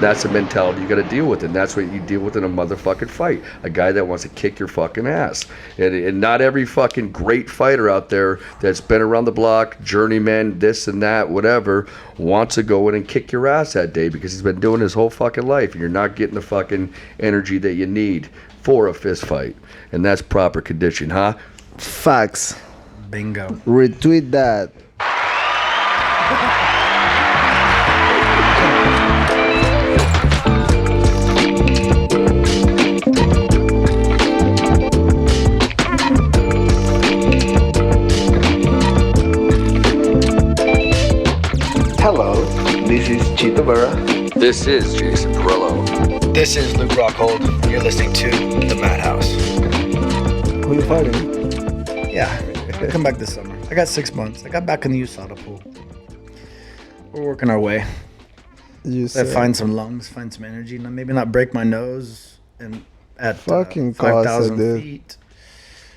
That's the mentality you got to deal with, and that's what you deal with in a motherfucking fight. A guy that wants to kick your fucking ass. And not every fucking great fighter out there that's been around the block, journeyman, this and that, whatever, wants to go in and kick your ass that day because he's been doing his whole fucking life, and you're not getting the fucking energy that you need for a fist fight. And that's proper condition, huh? Facts. Bingo. Retweet that. Hello, this is Chito Vera. This is Jason Parillo. This is Luke Rockhold. You're listening to the MadHouse. Who you fighting? Yeah, I'll come back this summer. I got 6 months. I got back in the USADA pool. We're working our way. Find some lungs, find some energy. Maybe not break my nose and at fucking 5,000 feet.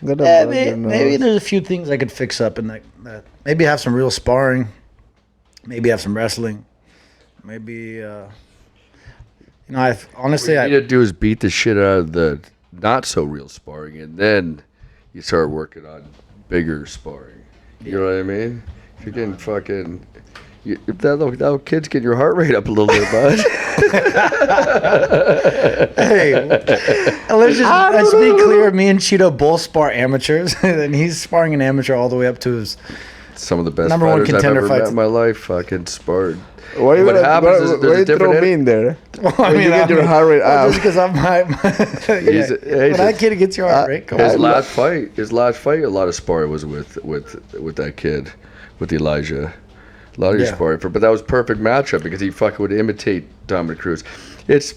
Maybe there's a few things I could fix up in that. Maybe have some real sparring. Maybe have some wrestling. Maybe, I've honestly... What you need to do is beat the shit out of the not-so-real sparring, and then you start working on bigger sparring. You know what I mean? If you're getting fucking... If that little kid's getting your heart rate up a little bit, bud. Hey, let's be clear. Me and Chito both spar amateurs, and he's sparring an amateur all the way up to his... Some of the best number one fighters I've contender ever fights met in my life fucking sparred. What happens is there's a different... me in there? Well, when you get your heart rate up. Just because I'm when that kid gets your heart rate, his last fight, a lot of sparring was with that kid, with Elijah. A lot of your sparring, but that was perfect matchup because he fucking would imitate Dominic Cruz. It's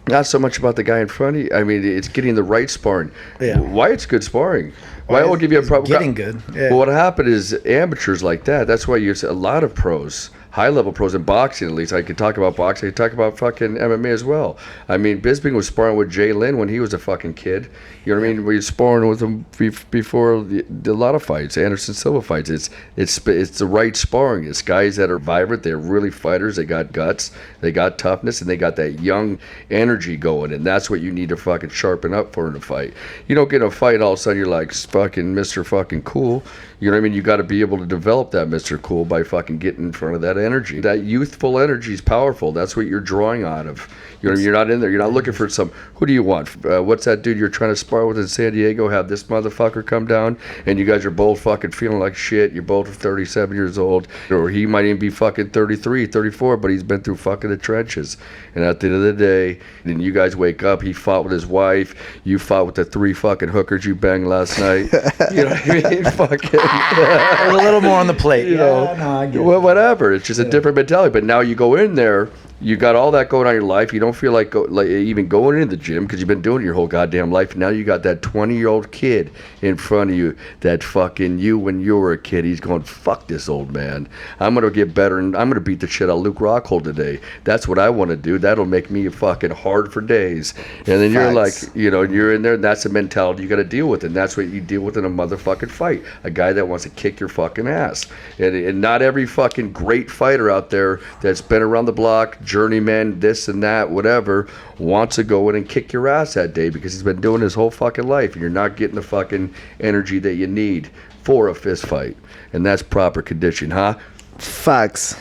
not so much about the guy in front of you. I mean, it's getting the right sparring. Yeah. Why it's good sparring? Why will give you a problem? Getting good. Yeah. But what happened is amateurs like that. That's why you see a lot of pros, high-level pros in boxing at least. I could talk about boxing. I could talk about fucking MMA as well. I mean, Bisping was sparring with Jay Lynn when he was a fucking kid. You know what I mean? We were sparring with him before a lot of fights, Anderson Silva fights. It's the right sparring. It's guys that are vibrant. They're really fighters. They got guts. They got toughness, and they got that young energy going. And that's what you need to fucking sharpen up for in a fight. You don't get in a fight and all of a sudden you're like fucking Mr. fucking cool. You know what I mean? You got to be able to develop that Mr. Cool by fucking getting in front of that energy. That youthful energy is powerful. That's what you're drawing out of. You know, you're not in there. You're not looking for some. Who do you want? What's that dude you're trying to spar with in San Diego? Have this motherfucker come down, and you guys are both fucking feeling like shit. You're both 37 years old, or he might even be fucking 33, 34, but he's been through fucking the trenches. And at the end of the day, then you guys wake up. He fought with his wife. You fought with the 3 fucking hookers you banged last night. You know what I mean? Fucking. A little more on the plate. You know, whatever. It's just a different mentality. But now you go in there. You got all that going on in your life. You don't feel like even going into the gym because you've been doing it your whole goddamn life. Now you got that 20-year-old kid in front of you that fucking you when you were a kid. He's going, fuck this old man. I'm going to get better and I'm going to beat the shit out of Luke Rockhold today. That's what I want to do. That'll make me fucking hard for days. And then you're like, you're in there and that's the mentality you got to deal with. And that's what you deal with in a motherfucking fight. A guy that wants to kick your fucking ass. And not every fucking great fighter out there that's been around the block, journeyman, this and that, whatever, wants to go in and kick your ass that day because he's been doing his whole fucking life, and you're not getting the fucking energy that you need for a fist fight. And that's proper condition, huh? Facts.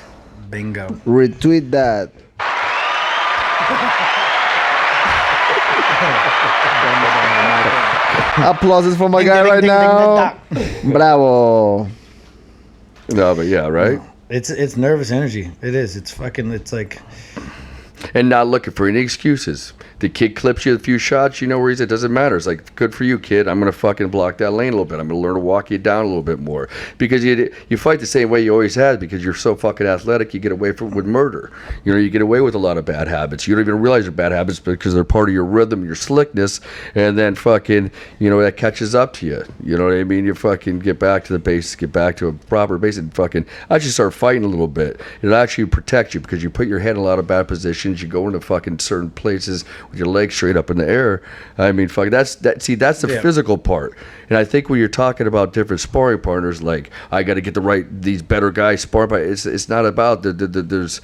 Bingo. Retweet that. Applauses for my guy right now. Bravo. No, but yeah, right? It's nervous energy. It is. It's like... And not looking for any excuses. The kid clips you a few shots, you know where he's at. It doesn't matter. It's like, good for you, kid. I'm going to fucking block that lane a little bit. I'm going to learn to walk you down a little bit more. Because you fight the same way you always have because you're so fucking athletic, you get away with murder. You know, you get away with a lot of bad habits. You don't even realize they're bad habits because they're part of your rhythm, your slickness, and then fucking, that catches up to you. You know what I mean? You fucking get back to the basics, get back to a proper base, and fucking actually start fighting a little bit. It'll actually protect you because you put your head in a lot of bad positions. You go into fucking certain places with your legs straight up in the air. I mean, fuck, that's the physical part. And I think when you're talking about different sparring partners, like I got to get these better guys sparring. It's not about there's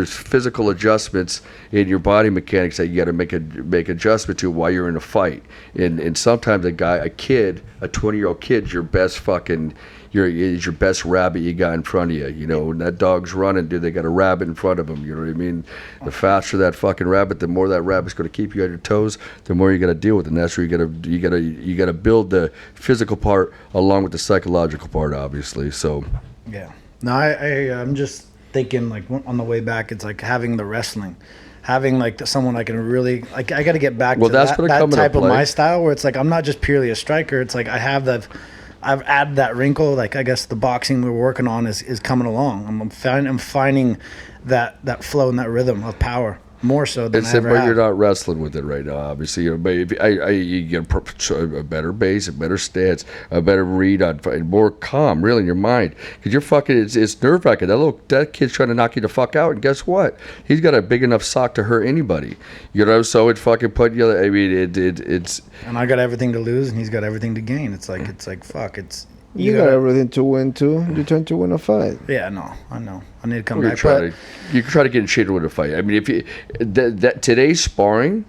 physical adjustments in your body mechanics that you got to make adjustment to while you're in a fight. And sometimes a 20-year-old kid's your best fucking. Is your best rabbit you got in front of you. You know, when that dog's running, dude, they got a rabbit in front of them. You know what I mean? The faster that fucking rabbit, the more that rabbit's going to keep you on your toes, the more you got to deal with it. And that's where you got to build the physical part along with the psychological part, obviously. So, yeah. No, I'm just thinking, like, on the way back, it's like having the wrestling. Having like someone I can really like, I got to get back to that type of my style where it's like I'm not just purely a striker. It's like I've added that wrinkle. Like I guess the boxing we're working on is coming along. I'm finding that flow and that rhythm of power more so than I ever but have. you're not wrestling with it right now, obviously. You know, but you get a better base, a better stance, a better read on, more calm, really, in your mind. Because you're fucking, it's nerve wracking. That kid's trying to knock you the fuck out, and guess what? He's got a big enough sock to hurt anybody. You know, so it fucking put you. I mean, it's. And I got everything to lose, and he's got everything to gain. It's like fuck. You got everything to win too. You're trying to win a fight. Yeah, no, I know. I need to come back. You can try to get in shape to win a fight. I mean, if you today's sparring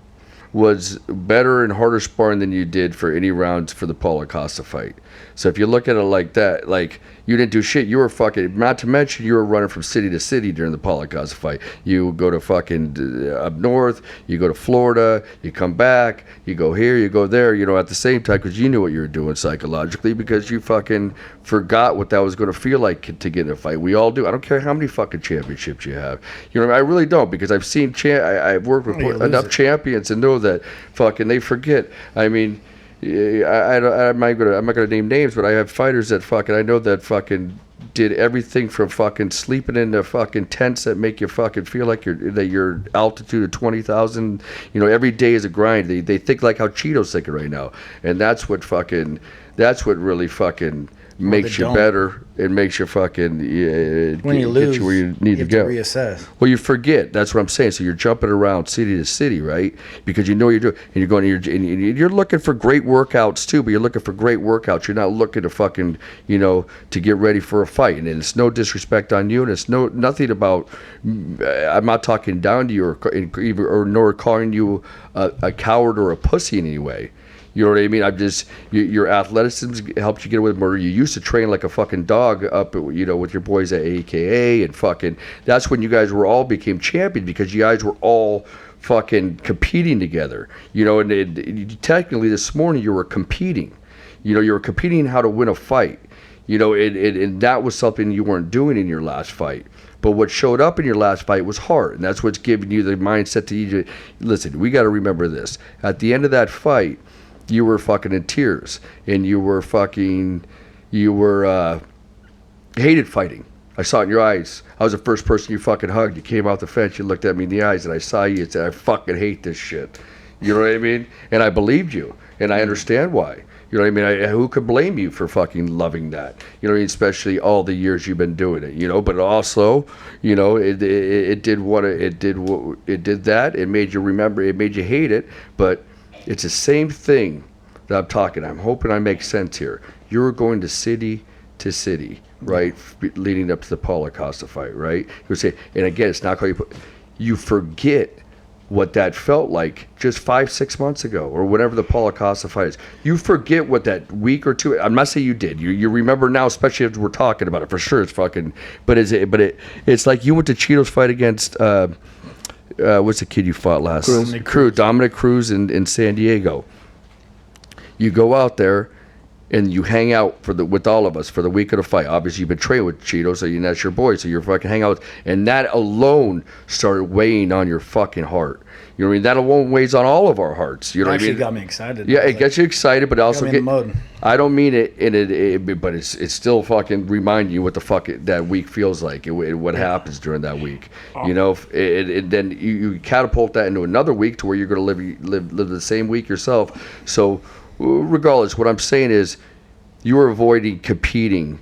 was better and harder sparring than you did for any rounds for the Paulo Costa fight. So if you look at it like that, like you didn't do shit. You were fucking, not to mention you were running from city to city during the Paulo Costa fight. You go to fucking up north, you go to Florida, you come back, you go here, you go there, you know, at the same time, because you knew what you were doing psychologically, because you fucking forgot what that was going to feel like to get in a fight. We all do. I don't care how many fucking championships you have. You know, I really don't, because I've seen, I've worked with enough champions and know that fucking they forget. I mean, I'm not gonna name names, but I have fighters that fucking, I know that fucking did everything from fucking sleeping in the fucking tents that make you fucking feel like your altitude of 20,000. You know, every day is a grind. They think like how Chito's thinking right now, and that's what really fucking makes you better. It makes you fucking when you lose, get you where you need to go. Reassess. Well, you forget. That's what I'm saying. So you're jumping around city to city, right? Because you know you're doing, and you're going. You're looking for great workouts too, but you're looking for great workouts. You're not looking to fucking, you know, to get ready for a fight. And it's no disrespect on you, and it's nothing about. I'm not talking down to you or nor calling you a coward or a pussy in any way. You know what I mean? I'm just, your athleticism helps you get away with murder. You used to train like a fucking dog up, you know, with your boys at AKA and fucking, that's when you guys all became champions, because you guys were all fucking competing together. You know, and technically this morning you were competing. You know, you were competing how to win a fight. You know, and that was something you weren't doing in your last fight. But what showed up in your last fight was heart, and that's what's giving you the mindset to you. Listen, we got to remember this. At the end of that fight, you were fucking in tears, and you were hated fighting. I saw it in your eyes. I was the first person you fucking hugged. You came off the fence, you looked at me in the eyes, and I saw you and said, I fucking hate this shit. You know what I mean? And I believed you, and I understand why. You know what I mean? Who could blame you for fucking loving that? You know what I mean? Especially all the years you've been doing it, you know? But also, you know, it did that. It made you remember, it made you hate it, but it's the same thing that I'm talking. I'm hoping I make sense here. You were going to city, right? Leading up to the Paulo Costa fight, right? You would say, and again, it's not how you forget what that felt like just 5-6 months ago, or whatever the Paulo Costa fight is. You forget what that week or two. I'm not saying you did. You remember now, especially if we're talking about it. For sure, it's fucking. But it's like you went to Chito's fight against. What's the kid you fought last? Dominic Cruz in San Diego. You go out there and you hang out with all of us for the week of the fight. Obviously, you've been training with Chito, so that's your boy, so you're fucking hang out. And that alone started weighing on your fucking heart. You know what I mean? That alone weighs on all of our hearts. You know what I mean? Got me excited. Yeah, it gets you excited, but also in the mode. I don't mean it, but it's still fucking remind you what the fuck that week feels like, what happens during that week. You know, then you catapult that into another week to where you're going to live the same week yourself. So regardless, what I'm saying is you are avoiding competing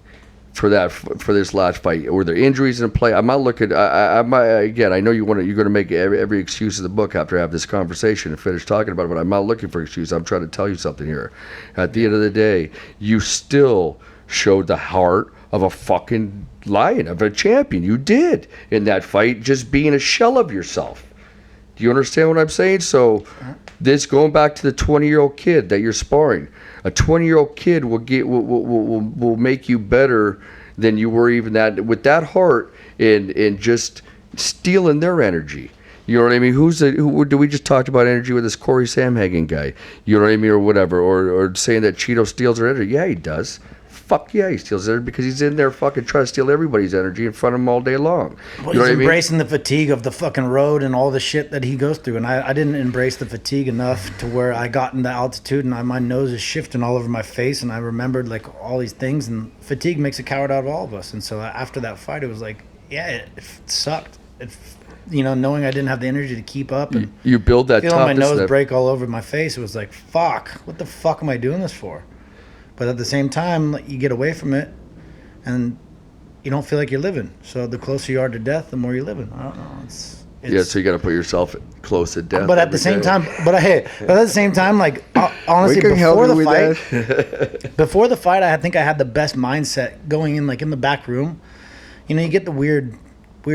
for this last fight? Were there injuries in play? I'm not looking. Again, I know you're going to make every excuse in the book after I have this conversation and finish talking about it, but I'm not looking for excuses. I'm trying to tell you something here. At the end of the day, you still showed the heart of a fucking lion, of a champion. You did in that fight, just being a shell of yourself. Do you understand what I'm saying? So, this going back to the 20-year-old kid that you're sparring. A 20-year-old kid will make you better than you were even that with that heart and just stealing their energy. You know what I mean? Who do we just talked about energy with this Corey Samhagen guy? You know what I mean, or whatever, or saying that Chito steals their energy? Yeah, he does. Fuck yeah, he steals it because he's in there fucking trying to steal everybody's energy in front of him all day long. Well, he's embracing the fatigue of the fucking road and all the shit that he goes through. And I didn't embrace the fatigue enough to where I got into altitude and my nose is shifting all over my face. And I remembered like all these things. And fatigue makes a coward out of all of us. And so after that fight, it was like, yeah, it sucked. Knowing I didn't have the energy to keep up. And you build that feeling my nose break all over my face. It was like, fuck, what the fuck am I doing this for? But at the same time, you get away from it, and you don't feel like you're living. So the closer you are to death, the more you're living. I don't know. So you got to put yourself close to death. But at the same time, like honestly, before the fight, I think I had the best mindset going in, like in the back room. You get the weird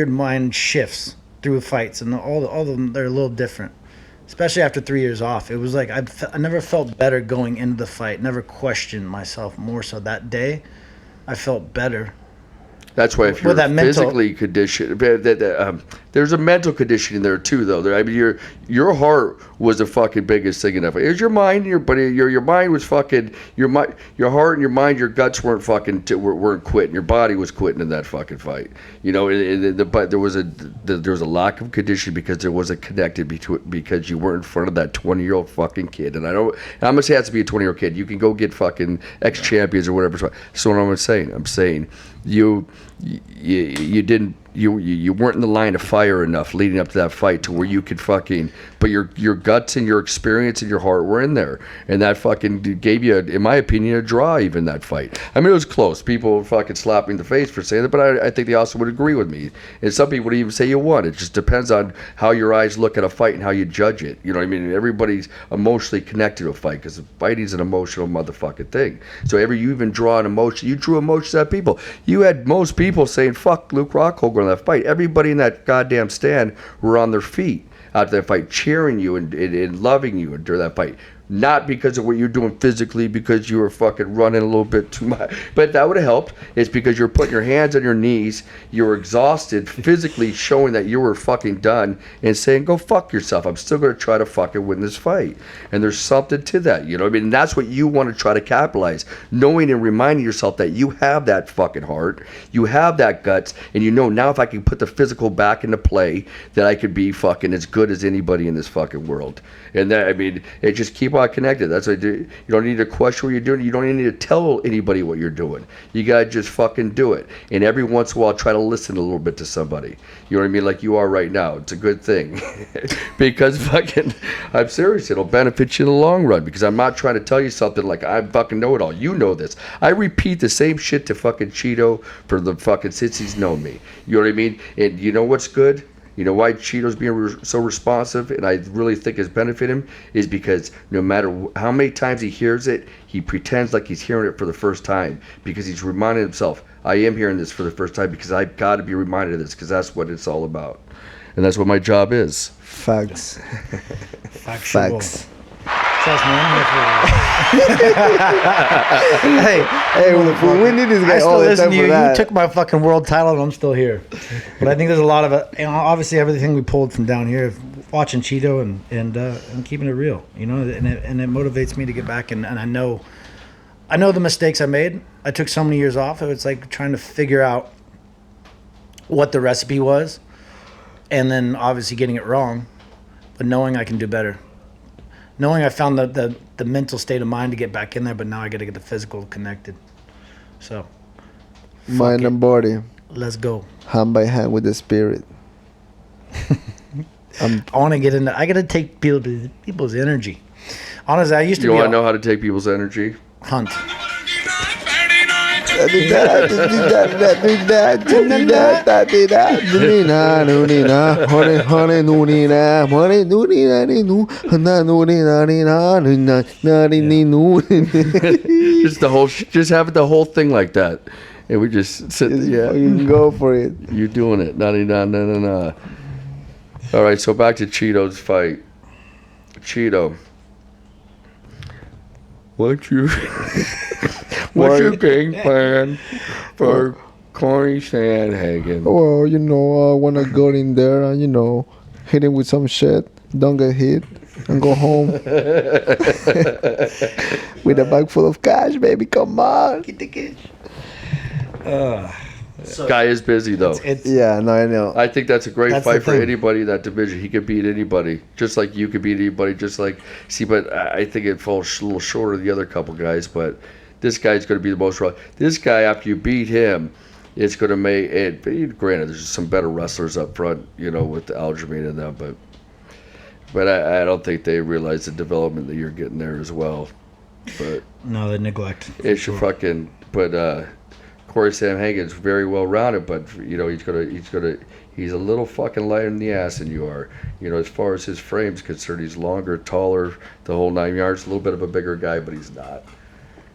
mind shifts through fights, and all of them they're a little different. Especially after 3 years off, it was like I never felt better going into the fight. Never questioned myself more. So that day, I felt better. That's why if you're physically conditioned, there's a mental conditioning there too, though. I mean, your heart was the fucking biggest thing in that fight. It was your mind, your mind was fucking your heart and your mind, your guts weren't fucking weren't quitting. Your body was quitting in that fucking fight. But there was a lack of conditioning because there wasn't connected because you weren't in front of that 20-year-old fucking kid. And I'm gonna say it has to be a 20-year-old kid. You can go get fucking ex-champions or whatever. So what I'm saying, you weren't in the line of fire enough leading up to that fight to where you could but your guts and your experience and your heart were in there, and that fucking gave you, in my opinion, a draw. Even that fight, I mean, it was close. People fucking slapped me in the face for saying that, but I think they also would agree with me, and some people would even say you won. It just depends on how your eyes look at a fight and how you judge it. You know what I mean? Everybody's emotionally connected to a fight because fighting is an emotional motherfucking thing. So you even draw an emotion. You drew emotions at people. You had most people saying fuck Luke Rockhold going to that fight. Everybody in that goddamn stand were on their feet after that fight, cheering you and loving you during that fight. Not because of what you're doing physically, because you were fucking running a little bit too much. But that would have helped. It's because you're putting your hands on your knees, you were exhausted, physically showing that you were fucking done, and saying, go fuck yourself. I'm still going to try to fucking win this fight. And there's something to that, you know what I mean? And that's what you want to try to capitalize. Knowing and reminding yourself that you have that fucking heart, you have that guts, and now if I can put the physical back into play, that I could be fucking as good as anybody in this fucking world. And that, I mean, it just keep on connected. That's what you don't need to question what you're doing. You don't even need to tell anybody what you're doing. You gotta just fucking do it. And every once in a while, try to listen a little bit to somebody. You know what I mean? Like you are right now. It's a good thing. Because I'm serious. It'll benefit you in the long run. Because I'm not trying to tell you something like I fucking know it all. You know this. I repeat the same shit to fucking Chito for the fucking since he's known me. You know what I mean? And you know what's good? You know why Chito's being so responsive, and I really think it's benefited him, is because no matter how many times he hears it, he pretends like he's hearing it for the first time, because he's reminding himself, I am hearing this for the first time because I've got to be reminded of this, because that's what it's all about. And that's what my job is. Facts. Facts. Man. hey, we need this guy I still all the listen time to you. for that. You took my fucking world title, and I'm still here. But I think there's a lot of it. Obviously, everything we pulled from down here, watching Chito and keeping it real, and it motivates me to get back. And I know the mistakes I made. I took so many years off. It's like trying to figure out what the recipe was, and then obviously getting it wrong, but knowing I can do better. Knowing I found the mental state of mind to get back in there, but now I got to get the physical connected. So, mind and body. Let's go. Hand by hand with the spirit. I want to get into. I got to take people's energy. Honestly, I used to. You want to know how to take people's energy? Hunt. Just have it the whole thing like that, and we just sit. Fucking go for it. You doing it? No. All right, so back to Chito's fight. Chito, what's your game plan for Corey Sandhagen? Well, I want to go in there and, hit him with some shit. Don't get hit and go home. With a bag full of cash, baby. Come on. Get the cash. Guy is busy, though. Yeah, no, I know. I think that's a great That's fight the for thing. anybody in that division. He could beat anybody, just like you could beat anybody. But I think it falls a little short of the other couple guys. But this guy's going to be the most raw. This guy, after you beat him, it's going to make it. Granted, there's some better wrestlers up front, with Aljamain and them, but I don't think they realize the development that you're getting there as well. But No, the neglect. it's your fucking. But Corey Sandhagen's very well rounded, but he's a little fucking lighter in the ass than you are. As far as his frame's concerned, he's longer, taller, the whole 9 yards. A little bit of a bigger guy, but he's not.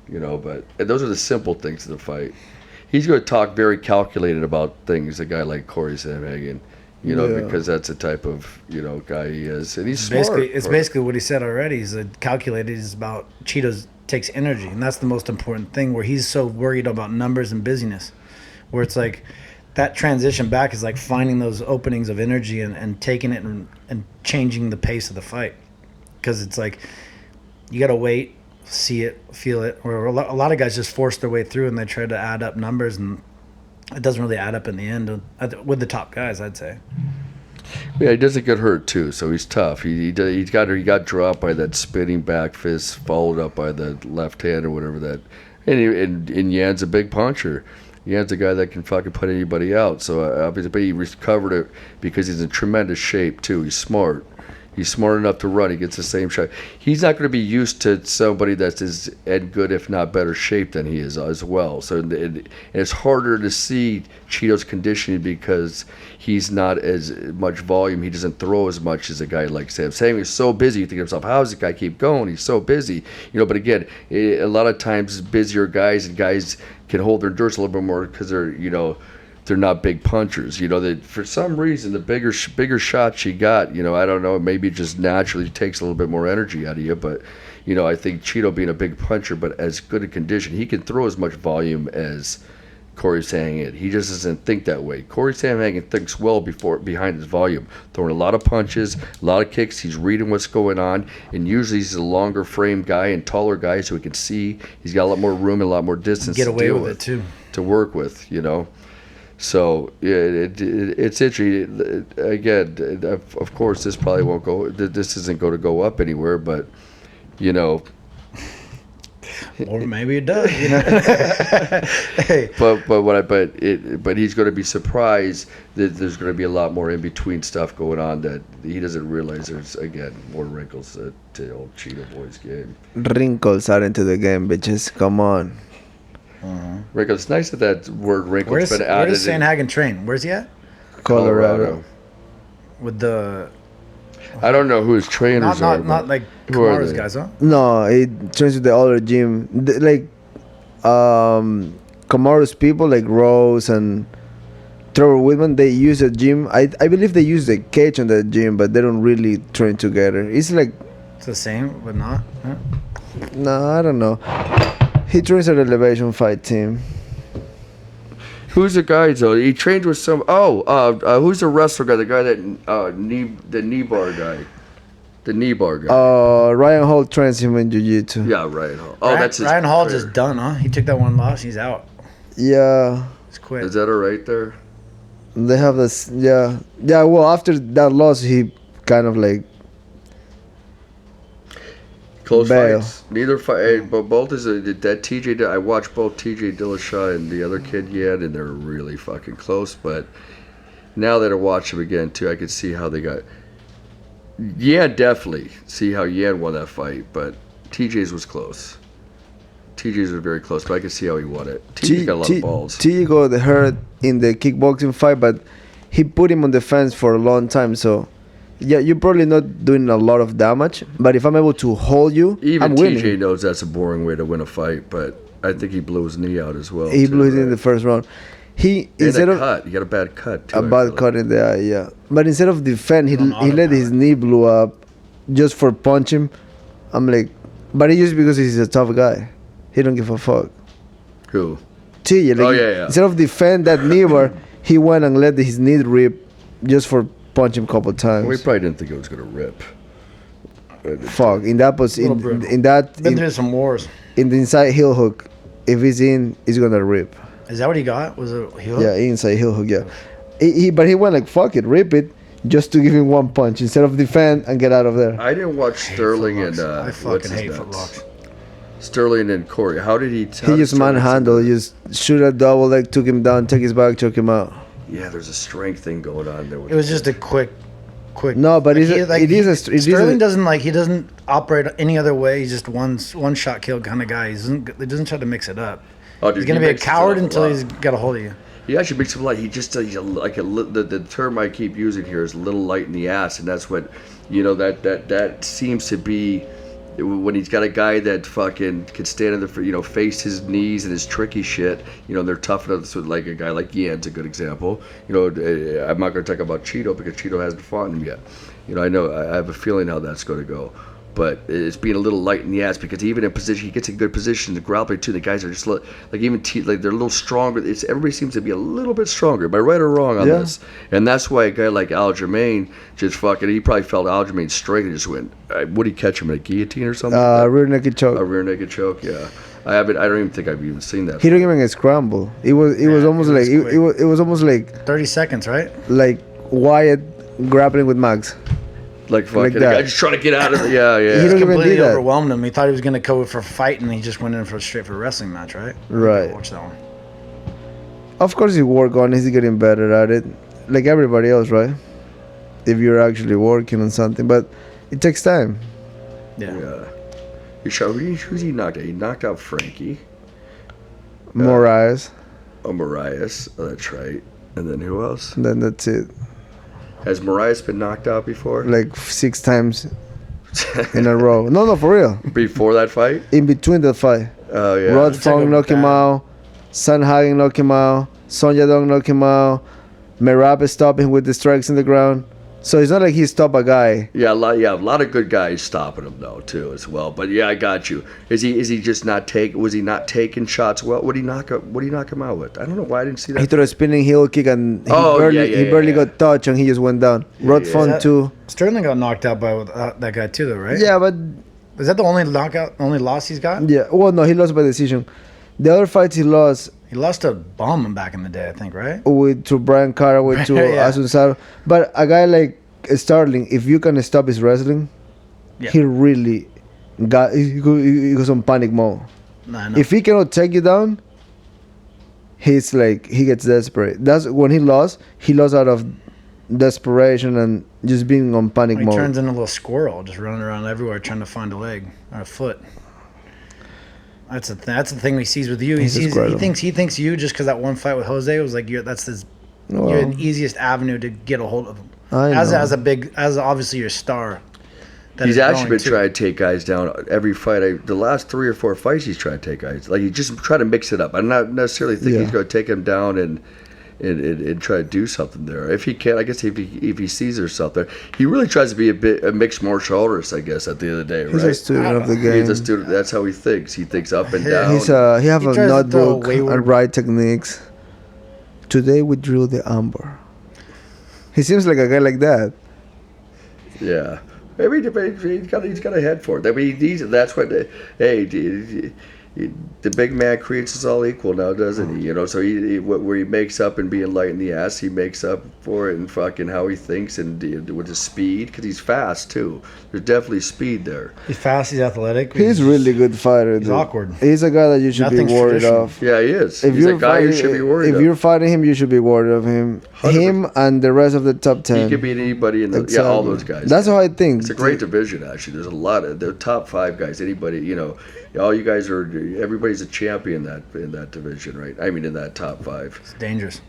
And those are the simple things of the fight. He's going to talk very calculated about things. A guy like Corey Sandhagen, because that's the type of guy he is, and he's smart. It's basically what he said already. He's calculated. Is about Cheetos takes energy, and that's the most important thing. Where he's so worried about numbers and busyness, where it's like that transition back is like finding those openings of energy and taking it and changing the pace of the fight, because it's like you got to wait, see it, feel it. Or a lot of guys just force their way through and they try to add up numbers, and it doesn't really add up in the end with the top guys, I'd say. Yeah, he doesn't get hurt too, so he's tough. He got dropped by that spinning back fist, followed up by the left hand or whatever that. And Yan's a big puncher. Yan's a guy that can fucking put anybody out. So obviously, but he recovered it because he's in tremendous shape too. He's smart. He's smart enough to run. He gets the same shot. He's not going to be used to somebody that's as good, if not better, shape than he is as well. So and it's harder to see Chito's conditioning because he's not as much volume. He doesn't throw as much as a guy like Sam. Sam is so busy. You think to yourself, how does this guy keep going? He's so busy. But again, a lot of times busier guys can hold their endurance a little bit more because they're not big punchers. That for some reason the bigger shots you got, I don't know, maybe it just naturally takes a little bit more energy out of you. But I think Chito being a big puncher, but as good a condition, he can throw as much volume as Corey Sandhagen. He just doesn't think that way. Corey Sandhagen thinks well behind his volume, throwing a lot of punches, a lot of kicks. He's reading what's going on, and usually he's a longer frame guy and taller guy, so he can see. He's got a lot more room and a lot more distance Get to away deal with it too. to work with. So yeah, it's interesting. Again, of course, this probably won't go. This isn't going to go up anywhere, but Or maybe it does. Hey. But he's going to be surprised that there's going to be a lot more in between stuff going on that he doesn't realize. There's again more wrinkles to old Cheetah Boy's game. Wrinkles are into the game, bitches. Come on. Wrinkles. It's nice that word wrinkles been added. Where does Sandhagen train? Where's he at? Colorado. With the I don't know who his trainers are. not like who are Kamaru's they? guys, huh? No, he trains with the other gym. Kamaru's people like Rose and Trevor Whitman, they use a gym. I believe they use the cage on the gym, but they don't really train together. It's like, It's the same, but not. Huh? no, I don't know. He trains at Elevation Fight Team. Who's the guy though? He trained with some. Who's the wrestler guy? The guy the knee bar guy. The knee bar guy. Ryan Hall trains him in Jiu-Jitsu. Yeah, Ryan Hall. Ryan, Ryan Hall just done, huh? He took that one loss. He's out. Yeah. He's quit. Is that all right there? They have this, yeah. Yeah, well, after that loss, he kind of like Close bail. fights. Neither fight, but both is that TJ. I watched both TJ Dillashaw and the other kid Yan, and they're really fucking close. But now that I watch them again too, I could see how they got. Yan definitely see how Yan won that fight, but TJ's was close. TJ's were very close, but I can see how he won it. TJ got a lot of balls. TJ got hurt in the kickboxing fight, but he put him on the fence for a long time. So, yeah, you're probably not doing a lot of damage. But if I'm able to hold you, Even I'm winning. TJ knows that's a boring way to win a fight, but I think he blew his knee out as well. He blew his knee right? in the first round. He And instead a of cut. He got a bad cut, too. a bad cut in the eye, yeah. But instead of defend, he let his knee blew up just for punch him. I'm like, but he just because he's a tough guy. He don't give a fuck. Who? TJ, like, yeah. instead of defend that knee bar, he went and let his knee rip just for punch him a couple times. Well, he probably didn't think it was going to rip. Fuck, in that position, in that, Been through some wars. in the inside heel hook, if he's in, he's gonna rip. Is that what he got? Was it heel? Yeah, inside heel hook, yeah. But he went like, fuck it, rip it, just to give him one punch instead of defend and get out of there. I didn't watch Sterling and I fucking hate footlocks. Sterling and Corey. How did he? He just manhandle, just shoot a double leg, took him down, take his back, choke him out. Yeah, there's a strength thing going on there. It was just a quick. No, but Sterling doesn't operate any other way. He's just one shot kill kind of guy. He doesn't try to mix it up. Oh, dude, he's gonna he be a mixes it coward up until lot. he's got a hold of you. He actually makes him light. He just the term I keep using here is a little light in the ass, and that's what that seems to be when he's got a guy that fucking can stand in the face his knees and his tricky shit. They're tough enough. So like a guy like Yan's a good example. I'm not going to talk about Chito because Chito hasn't fought him yet. I know I have a feeling how that's going to go. But it's being a little light in the ass because even in position, he gets in good position. The grappling too. The guys are just they're a little stronger. Everybody seems to be a little bit stronger. Am I right or wrong on this? And that's why a guy like Aljamain just he probably felt Aljamain's strength and just went. Would he catch him at a guillotine or something? Rear naked choke. A rear naked choke. Yeah. I don't even think I've even seen that. He don't even get scramble. It was almost like it was almost like 30 seconds, right? Like Wyatt grappling with Max. Like fucking like a that. guy just trying to get out of it. Yeah. He He don't even completely do that. overwhelmed him. He thought he was going to go for a fight, and he just went in straight for a wrestling match, right? Right. Watch that one. Of course, he work on. He's getting better at it, like everybody else, right? If you're actually working on something, but it takes time. Yeah. Who's he knocked out? He knocked out Frankie. Moraes, Marias. Oh, that's right. And then who else? then that's it. Has Marias been knocked out before? Like 6 times in a row. No, for real. Before that fight? In between the fight, Oh, yeah. Rod It's like Fong a knocked him bad- out, San Hagen knocked him out, Son Yadong knocked him out, Merab stopped him with the strikes in the ground. So it's not like he stopped a guy. Yeah, a lot of good guys stopping him though too as well. But yeah, I got you. Is he just not was he not taking shots well? What did he knock him out with? I don't know why I didn't see that. He threw a spinning heel kick and he barely got touched and he just went down. Rod Fong too. Sterling got knocked out by that guy too, though, right? Yeah, but Is that the only loss he's got? yeah. Well, no, he lost by decision. The other fights he lost He lost to Bum back in the day, I think, right? to Brian Caraway, to Yeah. Asunsaro. But a guy like Starling, if you can stop his wrestling, Yeah. he really he goes on panic mode. No, no. If he cannot take you down, he gets desperate. That's when he lost out of desperation and just being on panic He mode. turns into a little squirrel, just running around everywhere trying to find a leg or a foot. That's the thing he sees with you. He thinks you just because that one fight with Jose was like you're the easiest avenue to get a hold of him. I know. As obviously your star. that He's is actually growing, been too. trying to take guys down every fight. The last 3 or 4 fights, he's trying to take guys. Like, he just trying to mix it up. I'm not necessarily thinking he's going to take him down and try to do something there. If he can, I guess if he sees there's something, he really tries to be a mixed martial artist. I guess at the end of the day, He's right? a student of the game. He's a student. That's how he thinks. He thinks up and down. He have He a tries to throw notebook wayward- and write techniques. Today we drew the amber. He seems like a guy like that. Yeah. Maybe he's got a head for it. I mean, that's what. The big man creates us all equal now, doesn't he? You know, so where he makes up and being light in the ass, he makes up for it in fucking how he thinks and with his speed, because he's fast too. There's definitely speed there. He's fast. He's athletic. He's really good fighter. He's dude. awkward. He's a guy that you should Nothing's be worried traditional. of. Yeah, he is. If He's you're a guy you fighting, should be worried if of. you're fighting him, you should be worried of him. 100%. Him and the rest of the top 10. He could beat anybody in the Exactly. all those guys. That's how I think. It's a great division, actually. There's a lot of the top 5 guys. Anybody, all you guys are. Everybody's a champion in that division, right? I mean, in that top 5. It's dangerous.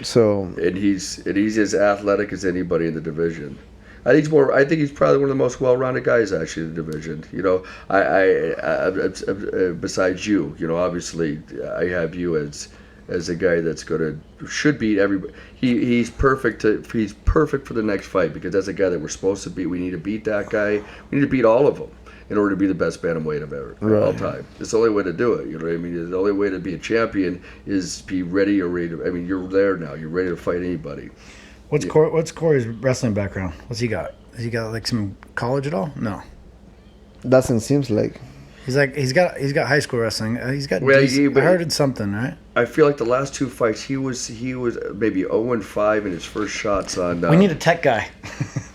So And he's as athletic as anybody in the division. I think he's probably one of the most well-rounded guys actually in the division. You know, I besides you, you know, obviously I have you as a guy that's should beat everybody. He's perfect for the next fight because that's a guy that we're supposed to beat. We need to beat that guy. We need to beat all of them in order to be the best bantamweight of all time. It's the only way to do it. You know what I mean? The only way to be a champion is be ready or ready to. I mean, you're there now. You're ready to fight anybody. What's Corey's wrestling background? What's he got? Has he got like some college at all? No. doesn't seem like. He's got high school wrestling. He's got. Well, I heard it's something, right? I feel like the last 2 fights he was maybe 0-5 in his first shots on. We need a tech guy.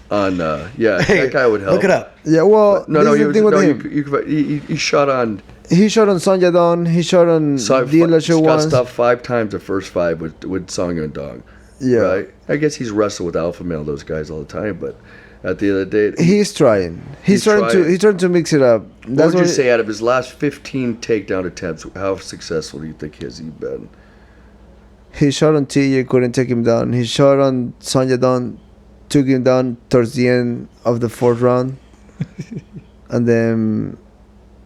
That guy would help. Look it up. Yeah, well, he shot on. He shot on Song Yadong. He shot on Dillashaw got once. stopped 5 times the first 5 with Song Yadong. Yeah, right. I guess he's wrestled with alpha male those guys all the time, but at the end of the day, he's trying. He's trying to mix it up. What would you say out of his last 15 takedown attempts? How successful do you think has he been? He shot on TJ, couldn't take him down. He shot on Song Yadong, took him down towards the end of the 4th round, and then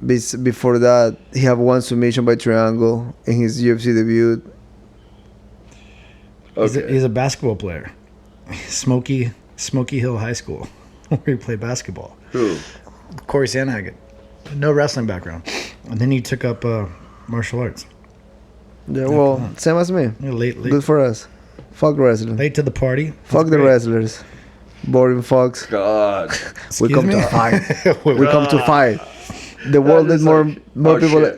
before that, he had 1 submission by triangle in his UFC debut. Okay. He's a basketball player. Smoky Hill High School, where he played basketball. Who? Corey Sandhagen. No wrestling background. And then he took up martial arts. Yeah, well, same as me. Yeah, late. Good for us. Fuck wrestling. Late to the party. Fuck the wrestlers. Boring fucks. God. We come to fight. We come to fight. The world needs more people.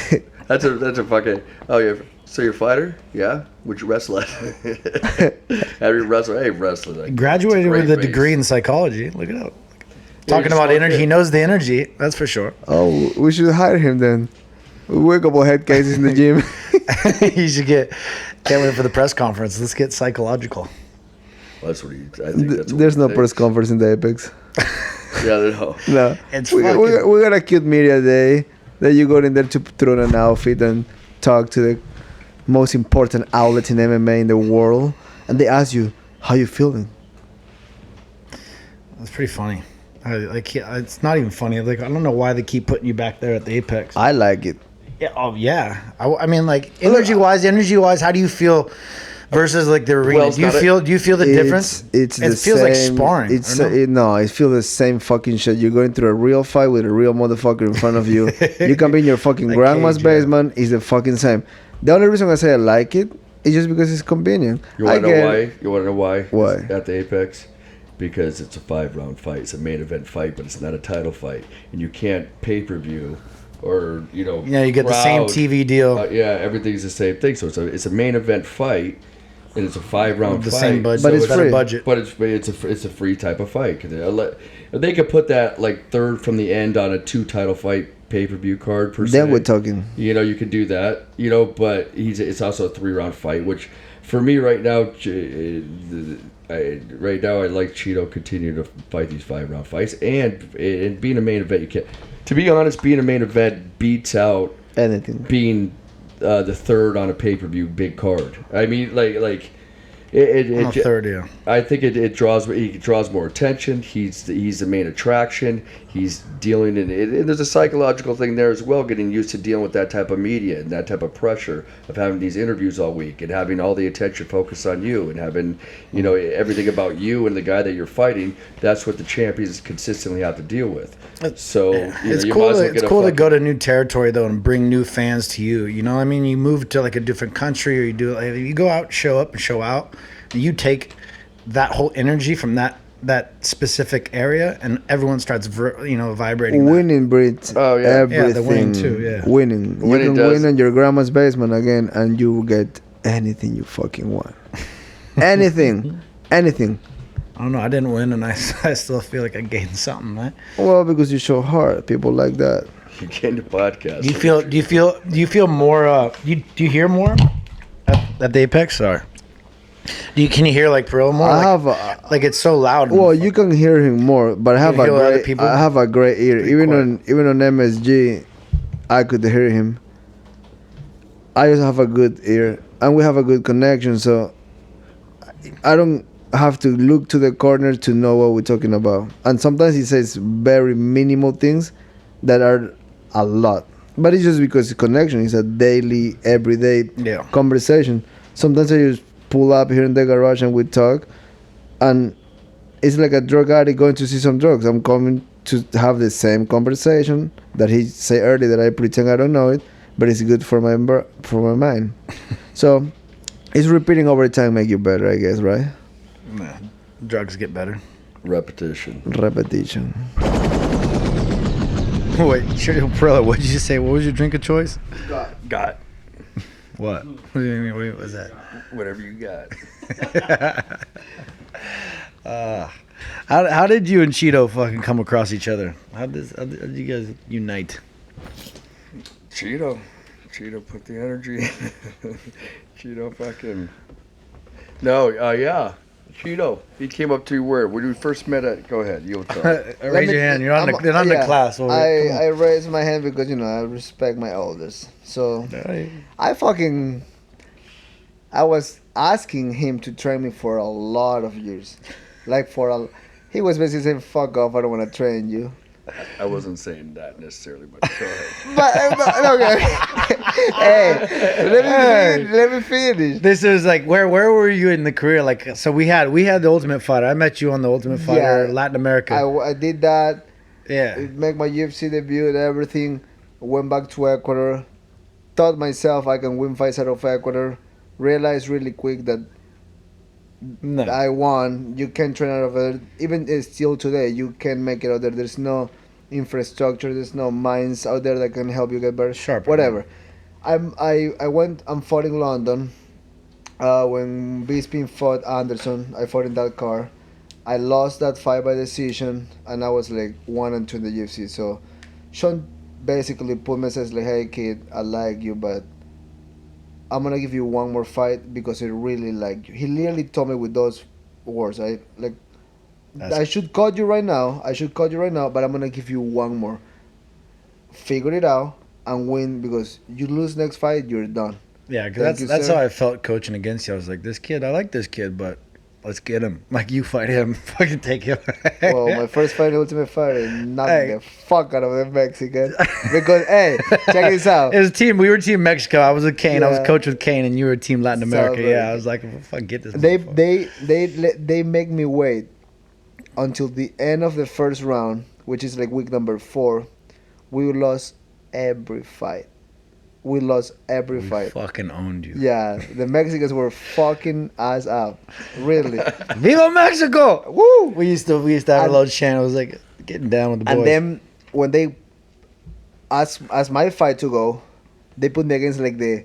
Shit. That's a fucking. Oh yeah. So you're a fighter? Yeah. Would you wrestle at? Have you wrestled? Hey, wrestling. Graduated with a degree in psychology. Look it up. Talking about energy. He knows the energy. That's for sure. Oh, we should hire him then. We're a couple head cases in the gym. You should can't wait for the press conference. Let's get psychological. Well, that's what I think that's what There's no thinks. press conference in the Apex. Yeah, No. It's we got a cute media day that you go in there to throw on an outfit and talk to the most important outlet in MMA in the world, and they ask you, how you feeling? That's pretty funny. It's not even funny. Like, I don't know why they keep putting you back there at the Apex. I like it. Yeah. Oh yeah. I mean, like energy wise, how do you feel versus like the arena? Well, do you feel the difference? It feels like sparring. It feels the same fucking shit. You're going through a real fight with a real motherfucker in front of you. You can be in your fucking Like grandma's cage, basement. It's the fucking same. The only reason I say I like it is just because it's convenient. You want to know why? You want to know why? Why? At the Apex? Because it's a 5-round fight. It's a main event fight, but it's not a title fight, and you can't pay-per-view or you get the same TV deal. Everything's the same thing. So it's a main event fight, and it's a 5-round fight. The same budget, but it's free. Budget. But it's a free type of fight. They could put that like third from the end on a 2-title fight pay-per-view card per se. Then we're talking. You could do that. But it's also a 3-round fight, which for me right now, I like Chito continue to fight these 5-round fights, and being a main event, you can't. To be honest, being a main event beats out Anything. being the third on a pay-per-view big card. I mean, Third, yeah. I think it draws more attention. He's the main attraction. He's dealing in it. And there's a psychological thing there as well, getting used to dealing with that type of media and that type of pressure of having these interviews all week and having all the attention focused on you and having everything about you and the guy that you're fighting. That's what the champions consistently have to deal with. So It's cool to go to new territory though and bring new fans to you. You know, I mean, you move to like a different country, or you go out, show up and show out. And you take that whole energy from that specific area, and everyone starts vibrating. Winning breeds everything. Yeah, the winning too. Yeah, winning. You can win in your grandma's basement again, and you get anything you fucking want. Anything. I don't know. I didn't win, and I still feel like I gained something, right? Well, because you show heart. People like that. You gained a podcast. Do you feel more? Do you hear more at the Apex? Or can you hear like Parillo more? Like it's so loud. Well, you can hear him more, but I have a great ear. Even on MSG, I could hear him. I just have a good ear, and we have a good connection, so I don't have to look to the corner to know what we're talking about. And sometimes he says very minimal things that are a lot. But it's just because the connection is a daily, everyday conversation. Sometimes I just pull up here in the garage and we talk, and it's like a drug addict going to see some drugs. I'm coming to have the same conversation that he said earlier that I pretend I don't know it, but it's good for my mind. So it's repeating over time make you better, I guess, right? Nah, drugs get better. Repetition. Wait, Parillo, what did you say? What was your drink of choice? Got. What? What do you mean? What was that? Whatever you got. How did you and Chito fucking come across each other? How did you guys unite? Chito put the energy. Chito fucking. No, yeah. Chito, he came up to you where? When we first met at. Go ahead, you'll talk. Raise your hand. You're on the class. I raised my hand because, I respect my elders. So, I was asking him to train me for a lot of years. He was basically saying, fuck off, I don't want to train you. I wasn't saying that necessarily, but go ahead. Hey, let me finish. This is like where were you in the career? Like, so we had the Ultimate Fighter. I met you on the Ultimate Fighter, Latin America. I did that. Yeah. Make my UFC debut and everything. Went back to Ecuador. Thought myself I can win fights out of Ecuador. Realized really quick that I won. You can't train out of it. Even still today, you can't make it out there. There's no infrastructure. There's no minds out there that can help you get better. Sharp. Whatever. I went and fought in London. When Bisping fought Anderson, I fought in that car. I lost that fight by decision, and I was like 1-2 in the UFC. So Sean basically put me and says like, "Hey kid, I like you, but I'm gonna give you one more fight because I really like you." He literally told me with those words. I should cut you right now. But I'm gonna give you one more. Figure it out and win, because you lose next fight, you're done. Yeah, because that's how I felt coaching against you. I was like, I like this kid, but let's get him. Like, you fight him, fucking take him. Well, my first fight in Ultimate Fighter, knocked the fuck out of the Mexican. Because, hey, check this out. It was we were Team Mexico. I was with Kane. Yeah. I was coach with Kane, and you were Team Latin America. Yeah, I was like, fucking get this. They make me wait until the end of the first round, which is like week number 4. We lost every fight. We fucking owned you. Yeah, the Mexicans were fucking us up. Really. Viva Mexico! Woo! We used to have a little chant. I was like getting down with the boys. And then when they asked my fight to go, they put me against like the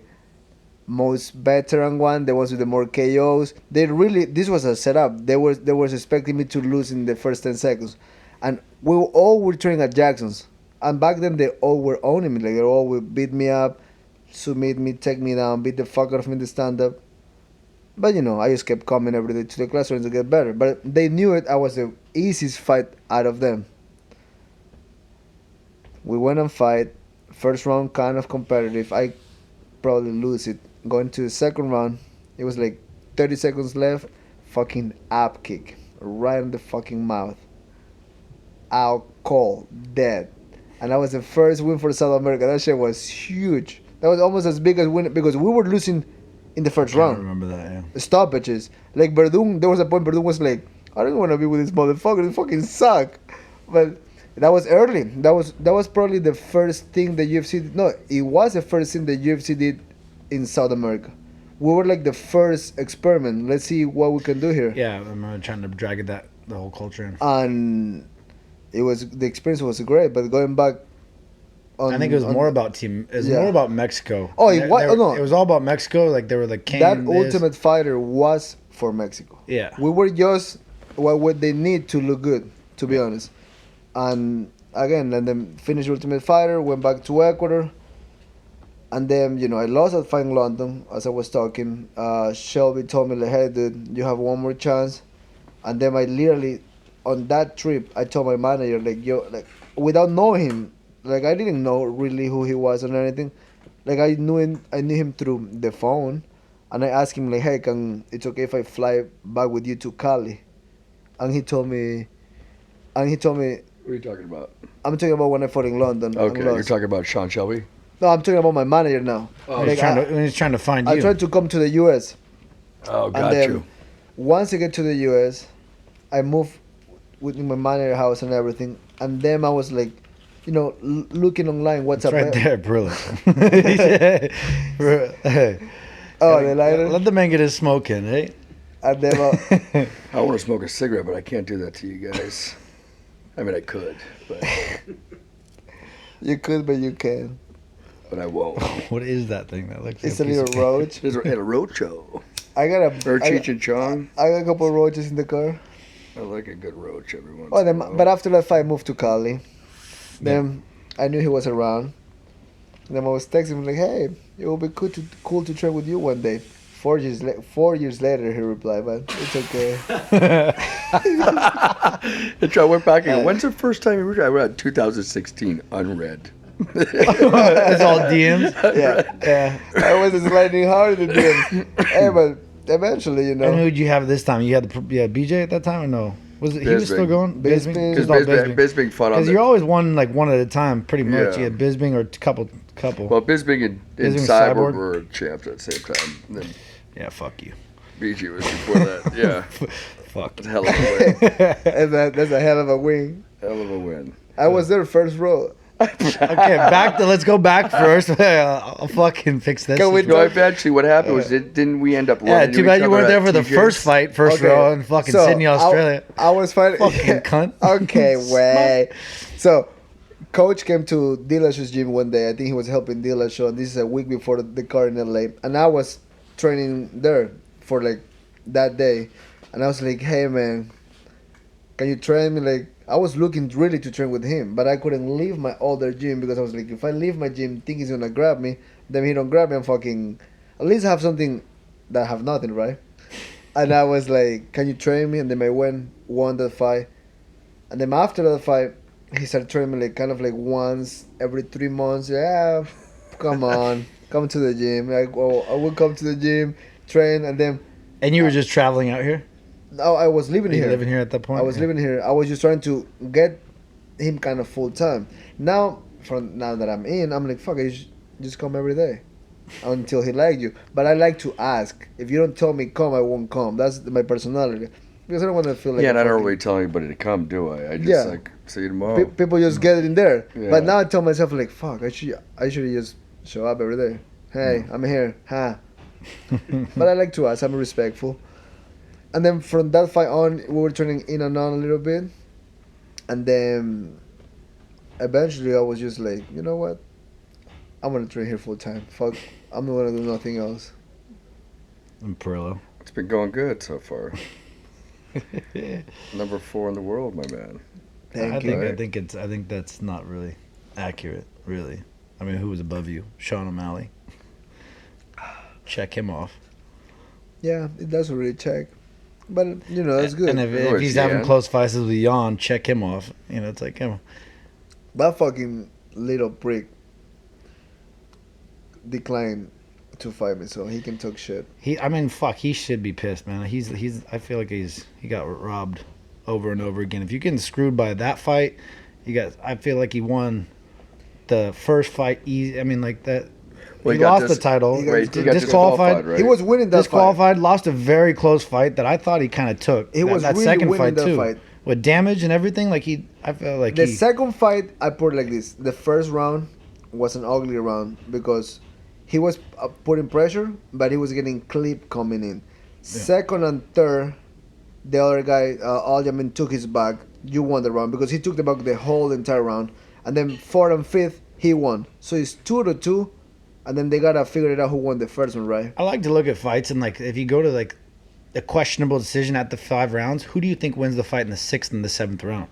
most veteran one, the ones with the more KOs. This was a setup. They was expecting me to lose in the first 10 seconds. And we all were training at Jackson's. And back then they all were owning me. Like, they all would beat me up, submit me, take me down, beat the fuck out of me in the stand-up. But, I just kept coming every day to the classroom to get better. But they knew it. I was the easiest fight out of them. We went and fight. First round, kind of competitive. I probably lose it. Going to the second round, it was like 30 seconds left. Fucking ab kick. Right in the fucking mouth. Out cold. Dead. And that was the first win for South America. That shit was huge. That was almost as big as win, because we were losing in the first round. I remember that, yeah. Stoppages. Like Verdun, there was a point Verdun was like, I don't want to be with this motherfucker. They fucking suck. But that was early. That was probably the first thing the UFC did. No, it was the first thing the UFC did in South America. We were like the first experiment. Let's see what we can do here. Yeah, I remember trying to drag the whole culture in. And the experience was great, but going back I think it was more about more about Mexico. Oh, no. It was all about Mexico. Like, they were like, Ultimate Fighter was for Mexico. Yeah. We were just what they need to look good, to be honest. And again, and then finished Ultimate Fighter, went back to Ecuador. And then, I lost that fight in London, as I was talking. Shelby told me, like, hey, dude, you have one more chance. And then I literally, on that trip, I told my manager, like, yo, like, without knowing him, like I didn't know really who he was or anything. Like I knew him through the phone, and I asked him like, hey, it's okay if I fly back with you to Cali? And he told me. What are you talking about? I'm talking about when I fought in London. Okay, you're talking about Sean Shelby? No, I'm talking about my manager now. Oh. He's trying to find you. I tried to come to the U.S. Oh, got and then you. once I get to the U.S., I moved with my manager house and everything. And then I was like, looking online, what's It's up? right there, Parillo. Oh, the lighter. Let the man get his smoke in, eh? And then I want to smoke a cigarette, but I can't do that to you guys. I mean, I could, but you could, but you can. I won't. What is that thing that looks like It's a piece little of cake? roach. There's a roacho. I got Or a Cheech and Chong. I got a couple of roaches in the car. I like a good roach every once Oh, in a then, while. but after that fight, I moved to Cali. Then I knew he was around. Then I was texting him like, "Hey, it would be cool to train with you one day." 4 years later, he replied, "But it's okay." I went back and go, when's the first time you were? I read 2016, unread. It's all DMs. Yeah. I was sliding hard in them. Hey, but eventually, And who'd you have this time? You had BJ at that time or no? Was it, he was still Bisping. going? Bisping. It was Because all Bisping. Bisbing fought on Because the... you're always one at a time, pretty much. Yeah. You had Bisping or couple. Well, Bisbing and Bisping, Cyborg Cyborg. were champs at the same time. And then Yeah, fuck you. BG was before that. Yeah. Fuck. That's a hell of a win. that's a hell of a win. Hell of a win. I was there first row. Okay, let's go back first. I'll fucking fix this. Can we No, eventually what happened was, didn't we end up running Yeah, into too bad each you weren't other there at for the TJ's? first fight, first Okay, row in fucking so Sydney, Australia. I was fighting. Fucking cunt. Okay, wait. So, coach came to Dillas's gym one day. I think he was helping Dillas, and this is a week before the card in LA. And I was training there for like that day. And I was like, hey man, can you train me? Like, I was looking really to train with him, but I couldn't leave my older gym because I was like, if I leave my gym, think he's gonna grab me. Then he don't grab me, I'm fucking. At least have something that I have nothing, right? And I was like, can you train me? And then I won the fight. And then after the fight, he started training me like kind of like once every 3 months. Yeah, come on, come to the gym. I will come to the gym, train, and then. And you were just traveling out here? No, I was living Were you here. living here at that point? I was living here. I was just trying to get him kind of full time. Now that I'm in, I'm like, fuck, I just come every day until he likes you. But I like to ask. If you don't tell me come, I won't come. That's my personality. Because I don't want to feel like. Yeah, and I don't fucking- really tell anybody to come, do I? I just Yeah. like, see you tomorrow. People just get it in there. Yeah. But now I tell myself like, fuck, I should just show up every day. Hey, I'm here. Huh. But I like to ask. I'm respectful. And then from that fight on, we were turning in and on a little bit. And then eventually I was just like, you know what? I'm going to train here full time. Fuck, I'm not going to do nothing else. And Parillo. It's been going good so far. Number 4 in the world, my man. Thank you. I think that's not really accurate, really. I mean, who was above you? Sean O'Malley. Check him off. Yeah, it doesn't really check. But, that's good. And if he's having close fights with Jan, check him off. It's like, come on. That fucking little prick declined to fight me, so he can talk shit. He should be pissed, man. I feel like he got robbed over and over again. If you're getting screwed by that fight, I feel like he won the first fight easy. I mean, like that. Well, he he got lost the title. he got Disqualified. right? He was winning that Disqualified. Lost a very close fight that I thought he kind of took. He was that really second winning fight that too. fight. With damage and everything, I felt like The second fight, I put it like this. The first round was an ugly round because he was putting pressure, but he was getting clip coming in. Second and third, the other guy, Aljamin, took his back. You won the round because he took the back the whole entire round. And then fourth and fifth, he won. So it's 2-2. And then they gotta figure it out who won the first one, right? I like to look at fights and like if you go to like a questionable decision at the 5 rounds, who do you think wins the fight in the 6th and the 7th round?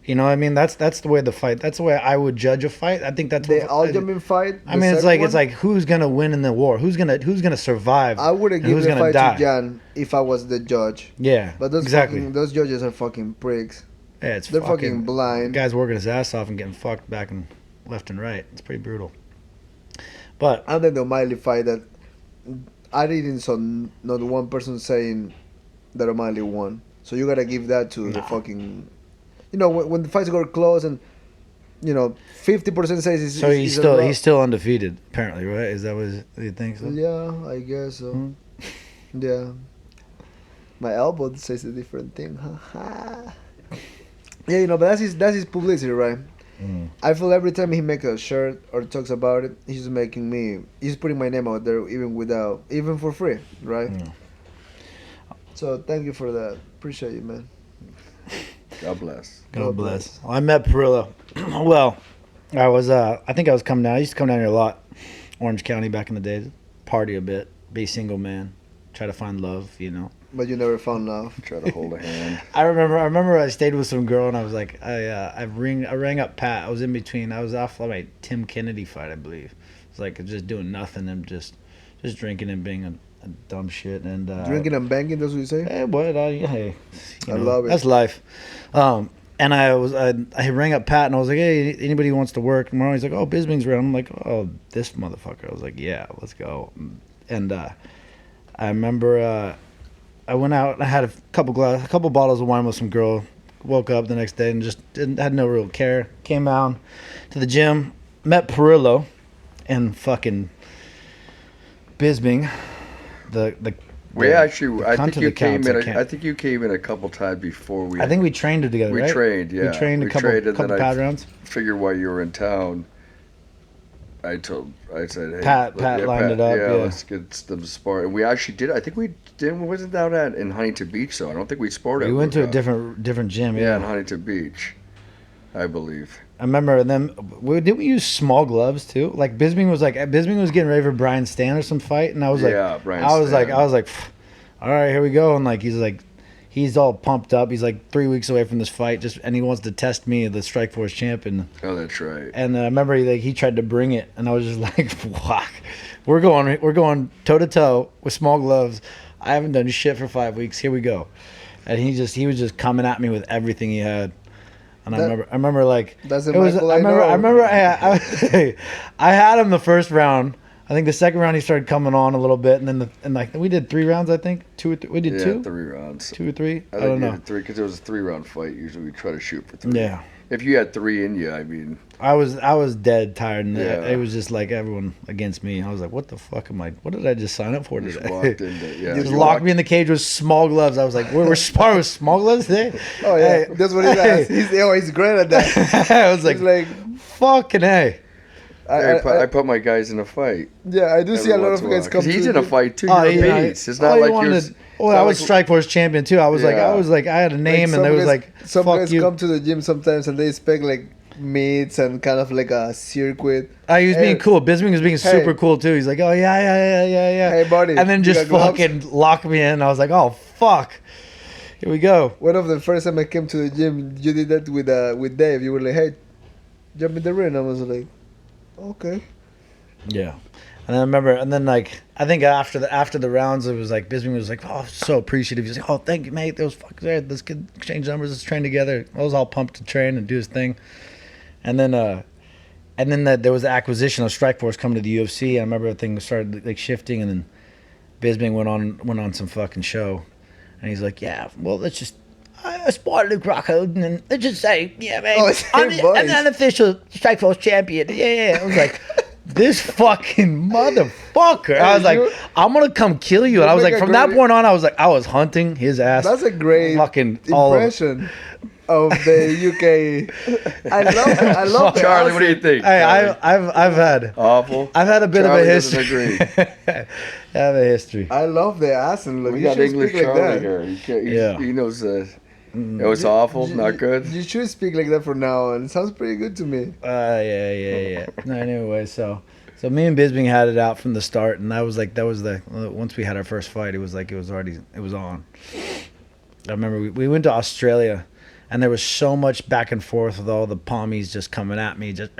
You know what I mean? That's the way the fight. That's the way I would judge a fight. I think that's The what, Aljamin fight. I mean, it's like who's gonna win in the war? Who's gonna survive? I would have and given who's the gonna fight die? to Jan if I was the judge. Yeah, But those exactly. those judges are fucking pricks. Yeah, it's They're fucking blind. The guy's working his ass off and getting fucked back in left and right. It's pretty brutal. But And then the O'Malley fight that I didn't saw not one person saying that O'Malley won. So you gotta give that to the fucking. You know, when the fights got close and 50% says he's so he's still undefeated apparently, right? Is that what you think? So? Yeah, I guess so. Yeah. My elbow says a different thing. Yeah, but that's his publicity, right? I feel every time he makes a shirt or talks about it, he's putting my name out there even for free, right? So thank you for that. Appreciate you, man. God bless. God bless. Well, I met Parillo. Well, I think I was coming down. I used to come down here a lot. Orange County back in the day. Party a bit. Be a single man. Try to find love, But you never found love. Try to hold a hand. I remember I stayed with some girl and I was like, I rang up Pat. I was in between. I was off my Tim Kennedy fight, I believe. It's like just doing nothing and just drinking and being a dumb shit and Drinking and banging, that's what you say? Hey, what? Hey, I love it. That's life. And I rang up Pat and I was like, hey, anybody who wants to work tomorrow? He's like, oh, Bisbing's around. I'm like, oh, this motherfucker. I was like, yeah, let's go. And I remember I went out and I had a couple bottles of wine with some girl. Woke up the next day and just had no real care. Came down to the gym, met Parillo and fucking Bisbing. I think you came in a couple times before we. I think we trained together. We right? trained, yeah. We trained a couple pad rounds. Figured while you were in town, I said, hey, Pat lined it up. Yeah, let's get them sparring. We actually did. I think we didn't. Wasn't down in Huntington Beach though. I don't think we sparred. We went to a different gym. Yeah, in Huntington Beach, I believe. I remember them. Didn't we use small gloves too? Like Bisbing was getting ready for Brian Standerson fight, and I was like, Brian I was like, all right, here we go. And he's all pumped up. He's like 3 weeks away from this fight, and he wants to test me, the Strikeforce champion. Oh, that's right. And I remember he tried to bring it, and I was just like, fuck, we're going toe to toe with small gloves. I haven't done shit for 5 weeks. Here we go. And he was just coming at me with everything he had. And I remember like that's it was. I remember I had him the first round. I think the second round he started coming on a little bit, and then we did 3 rounds. I think 2 or 3. We did 2. 3 rounds. 2 or 3. I don't know. Did 3 because it was a 3-round fight. Usually we try to shoot for 3. Yeah. If you had 3 in you, I mean. I was dead tired, and it was just like everyone against me. I was like, what the fuck am I? What did I just sign up for today? Just walked into, Just locked me in the cage with small gloves. I was like, we're sparring with small gloves today? Oh yeah, that's what he's great at that. I was like fucking hey. I put my guys in a fight. Yeah, I do see a lot of guys come. He's in a fight too. You're a beast. It's not like you're. I was Strikeforce champion too. I was like, I had a name, and there was like, some fuck guys you. come to the gym sometimes and they expect like meets and kind of like a circuit. He was being cool. Bisbing was being super cool too. He's like, oh yeah. Hey buddy. And then just fucking lock me in. I was like, oh fuck. Here we go. One of the first time I came to the gym, you did that with Dave. You were like, hey, jump in the ring. I was like, okay. Yeah. And I remember, and then like I think after the rounds, it was like Bisbing was like, "Oh, so appreciative." He was like, "Oh, thank you, mate. Those fuckers there. Let's exchange numbers. Let's train together." I was all pumped to train and do his thing. And then there was the acquisition of Strikeforce coming to the UFC. I remember things started like shifting, and then Bisbing went on some fucking show, and he's like, "Yeah, well, let's just." I spot Luke Rockhold, and then let's just say, yeah, man, I'm the unofficial Strikeforce champion. Yeah. I was like, this fucking motherfucker. I was like, I'm gonna come kill you. And I was like, from that point on, I was hunting his ass. That's a great fucking impression of the UK. I love Charlie, what do you think? Hey, I've had awful. I've had a bit Charlie of a history. Agree. I have a history. I love the accent. Look, we got English Charlie here. He knows. It was awful, not good. You should speak like that from now on. It sounds pretty good to me. Yeah. No, anyway, so me and Bisbing had it out from the start, and that was the once we had our first fight, it was on. I remember we went to Australia, and there was so much back and forth with all the pommies just coming at me, just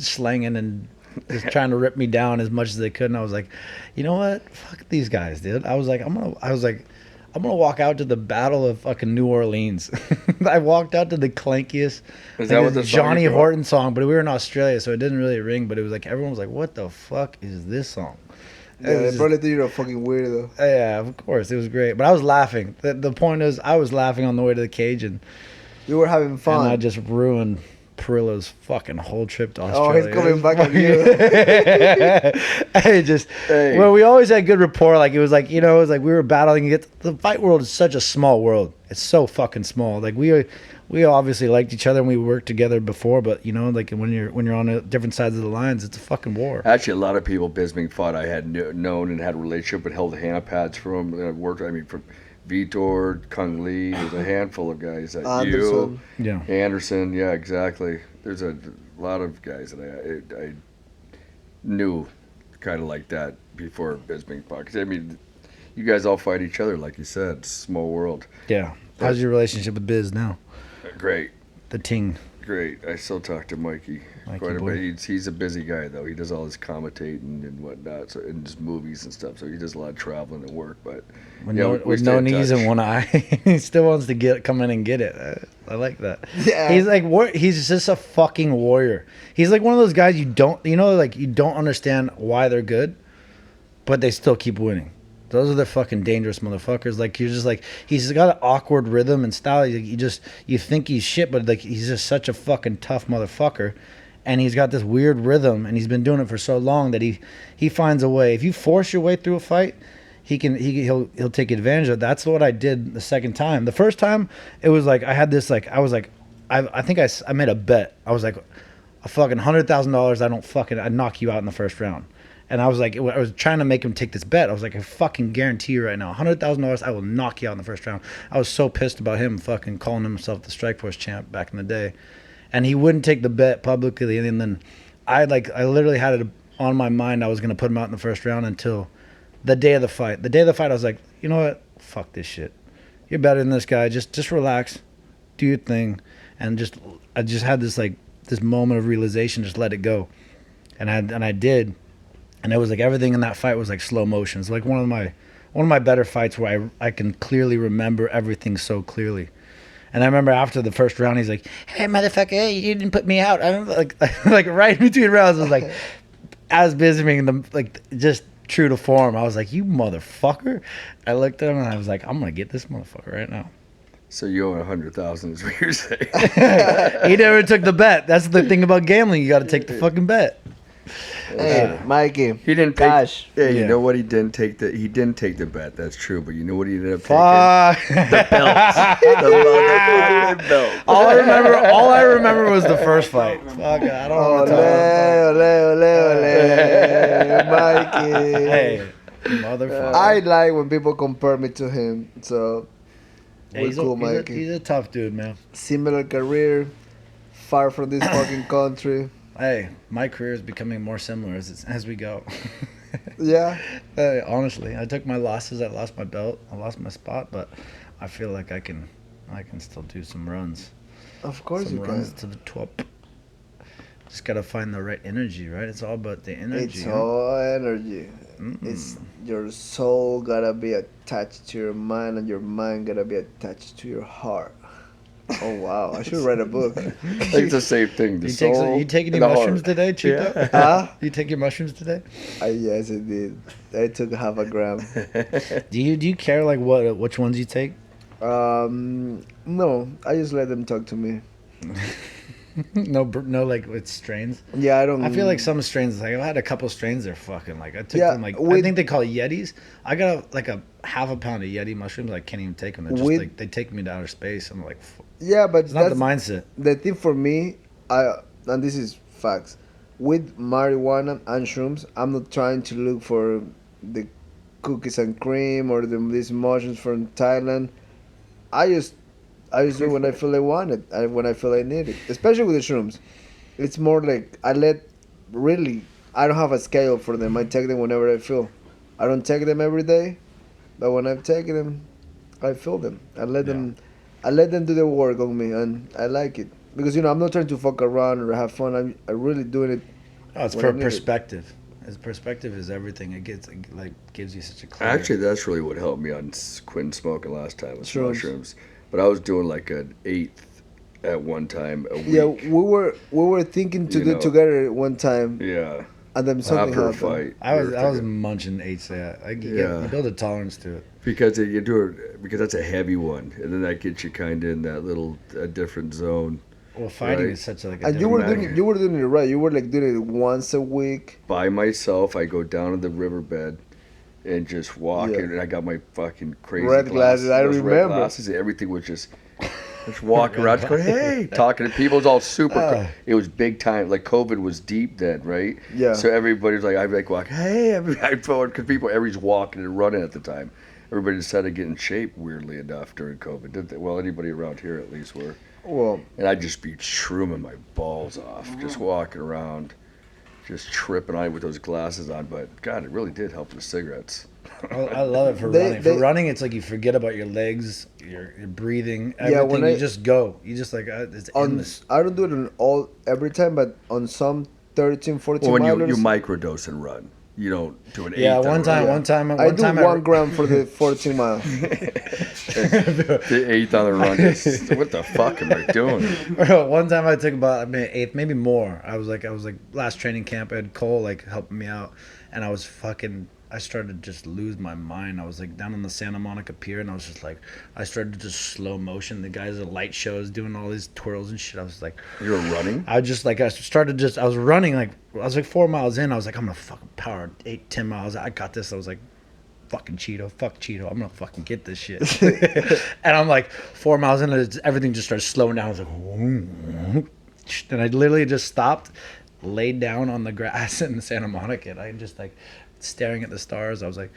slanging and just trying to rip me down as much as they could. And I was like, you know what? Fuck these guys, dude. I was like, I'm gonna walk out to the Battle of fucking New Orleans. I walked out to the clankiest. Is that what the song Johnny is called? Horton song? But we were in Australia, so it didn't really ring. But it was like everyone was like, "What the fuck is this song?" Yeah, they probably think you're a fucking weirdo. Yeah, of course, it was great. But I was laughing. The point is, I was laughing on the way to the cage, and You were having fun. I just ruined Parillo's fucking whole trip to Oh, Australia. he's coming back on you. Hey, well, we always had good rapport. Like it was like, you know, it was like we were battling. The fight world is such a small world. It's so fucking small. Like we obviously liked each other and we worked together before, but you know, like when you're on different sides of the lines, it's a fucking war. Actually, a lot of people Bisping fought I had known and had a relationship with, held hand pads for him. And I've worked. I mean, from Vitor, Kung Lee, there's a handful of guys that Anderson. Yeah. Anderson, yeah, exactly. There's a lot of guys that I knew kind of like that before Bisping fought. 'Cause, I mean, you guys all fight each other, like you said. Small world. Yeah. How's your relationship with Biz now? Great. The ting. Great. I still talk to Mikey quite a boy. bit. He's a busy guy, though. He does all his commentating and whatnot, so in his movies and stuff. So he does a lot of traveling and work. But With yeah, no, we with stay no in knees touch. and one eye, he still wants to come in and get it. I like that. Yeah. He's like he's just a fucking warrior. He's like one of those guys you don't understand why they're good, but they still keep winning. Those are the fucking dangerous motherfuckers. Like you're just like he's got an awkward rhythm and style. You think he's shit, but like he's just such a fucking tough motherfucker, and he's got this weird rhythm, and he's been doing it for so long that he finds a way. If you force your way through a fight, he'll take advantage of it. That's what I did the second time. The first time it was like I had this like I was like I think I made a bet. I was like a fucking $100,000. I'd knock you out in the first round. And I was like, I was trying to make him take this bet. I was like, I fucking guarantee you right now, $100,000, I will knock you out in the first round. I was so pissed about him fucking calling himself the Strikeforce champ back in the day, and he wouldn't take the bet publicly. And then I literally had it on my mind I was gonna put him out in the first round until the day of the fight. The day of the fight, I was like, you know what? Fuck this shit. You're better than this guy. Just relax, do your thing, and I just had this moment of realization. Just let it go, and I did. And it was like everything in that fight was like slow motion. It's like one of my better fights where I can clearly remember everything so clearly. And I remember after the first round, he's like, "Hey, motherfucker, you didn't put me out." I don't like right in between rounds. I was like, as Bisping, just true to form. I was like, "You motherfucker!" I looked at him and I was like, "I'm gonna get this motherfucker right now." So you owe 100,000 is what you're saying. He never took the bet. That's the thing about gambling. You got to take the fucking bet. Hey, Mikey. He didn't take. Cash. Yeah, you Yeah. know what? He didn't take the bet. That's true. But you know what he ended up Fuck. taking? The motherfucking belt. All I remember was the first fight. Fuck, I don't Ole, want to talk. ole, Mikey. Hey, motherfucker. I like when people compare me to him. So, Hey, we're he's, cool, a, Mikey. he's a tough dude, man. Similar career, far from this fucking country. Hey, my career is becoming more similar as we go. Yeah. Hey, honestly, I took my losses. I lost my belt. I lost my spot, but I feel like I can still do some runs. Of course Some you runs can. to the top. Just gotta find the right energy, right? It's all about the energy. It's huh? all energy. It's your soul gotta be attached to your mind, and your mind gotta be attached to your heart. Oh wow! I should write a book. I think it's the same thing. The You take any and the mushrooms heart. today, Chito? Yeah. Huh? You take your mushrooms today? Yes, I did. I took half a gram. Do you care like which ones you take? No, I just let them talk to me. no, like with strains. Yeah, I don't. I feel like some strains, like I had a couple strains, they're fucking like I took Yeah, them like I with- think they call it Yetis. I got a half a pound of Yeti mushrooms. I can't even take them. They're just With- like they take me to outer space. I'm like, Yeah, but it's not that's the mindset. the thing for me. And this is facts. With marijuana and shrooms, I'm not trying to look for the cookies and cream or these mushrooms from Thailand. I just do it when I feel I want it and when I feel I need it. Especially with the shrooms, it's more like I don't have a scale for them. I take them whenever I feel. I don't take them every day, but when I've taken them, I feel them. I let them do the work on me, and I like it because I'm not trying to fuck around or have fun. I'm really doing it. Oh, it's when for I need it. perspective. His perspective is everything. It gives you such a clear... Actually, that's really what helped me on quitting smoking last time was Shrooms. mushrooms. But I was doing like an eighth at one time a week. Yeah, we were thinking to do it together one time, Yeah. and then something After a happened. fight. I we were was thinking- munching eights. You build a tolerance to it. because because that's a heavy one, and then that gets you kind of in that little different zone. Well, fighting Right. is such a And you were Dramatic. doing it right. You were like doing it once a week. By myself, I go down to the riverbed and just walk, Yeah. and I got my fucking crazy Red glasses, I those red remember. glasses, everything was just walking around, just going, hey, talking to people. It was all super. It was big time. Like COVID was deep then, right? Yeah. So everybody was like, I'd like walk, hey, I'd forward because everybody's walking and running at the time. Everybody decided to get in shape, weirdly enough, during COVID. Did they? Well, anybody around here at least were. Well, And I'd just be shrooming my balls off, just walking around, just tripping on it with those glasses on. But God, it really did help with the cigarettes. I love it for running. For running, it's like you forget about your legs, your breathing, everything. when you I- just go. You just it's endless. I don't do it on every time, but on some 13, 14 Well, when you milers, microdose and run, you don't do an eighth. Yeah, of one a time, run. one time, I do 1 gram for the 14 miles. The eighth on the run. Just, what the fuck am I doing? One time I took about eighth, maybe more. I was like last training camp. I had Cole like helping me out, and I started to just lose my mind. I was like down on the Santa Monica Pier, and I was just like, I started to just slow motion. The guys at light shows doing all these twirls and shit. I was like, You were running? I was running I was like 4 miles in. I was like, I'm gonna fucking power 8-10 miles. I got this. I was like, fuck Cheeto. I'm gonna fucking get this shit. And I'm like 4 miles in, and everything just started slowing down. I was like, and I literally just stopped, laid down on the grass in Santa Monica, and I just like staring at the stars. I was like,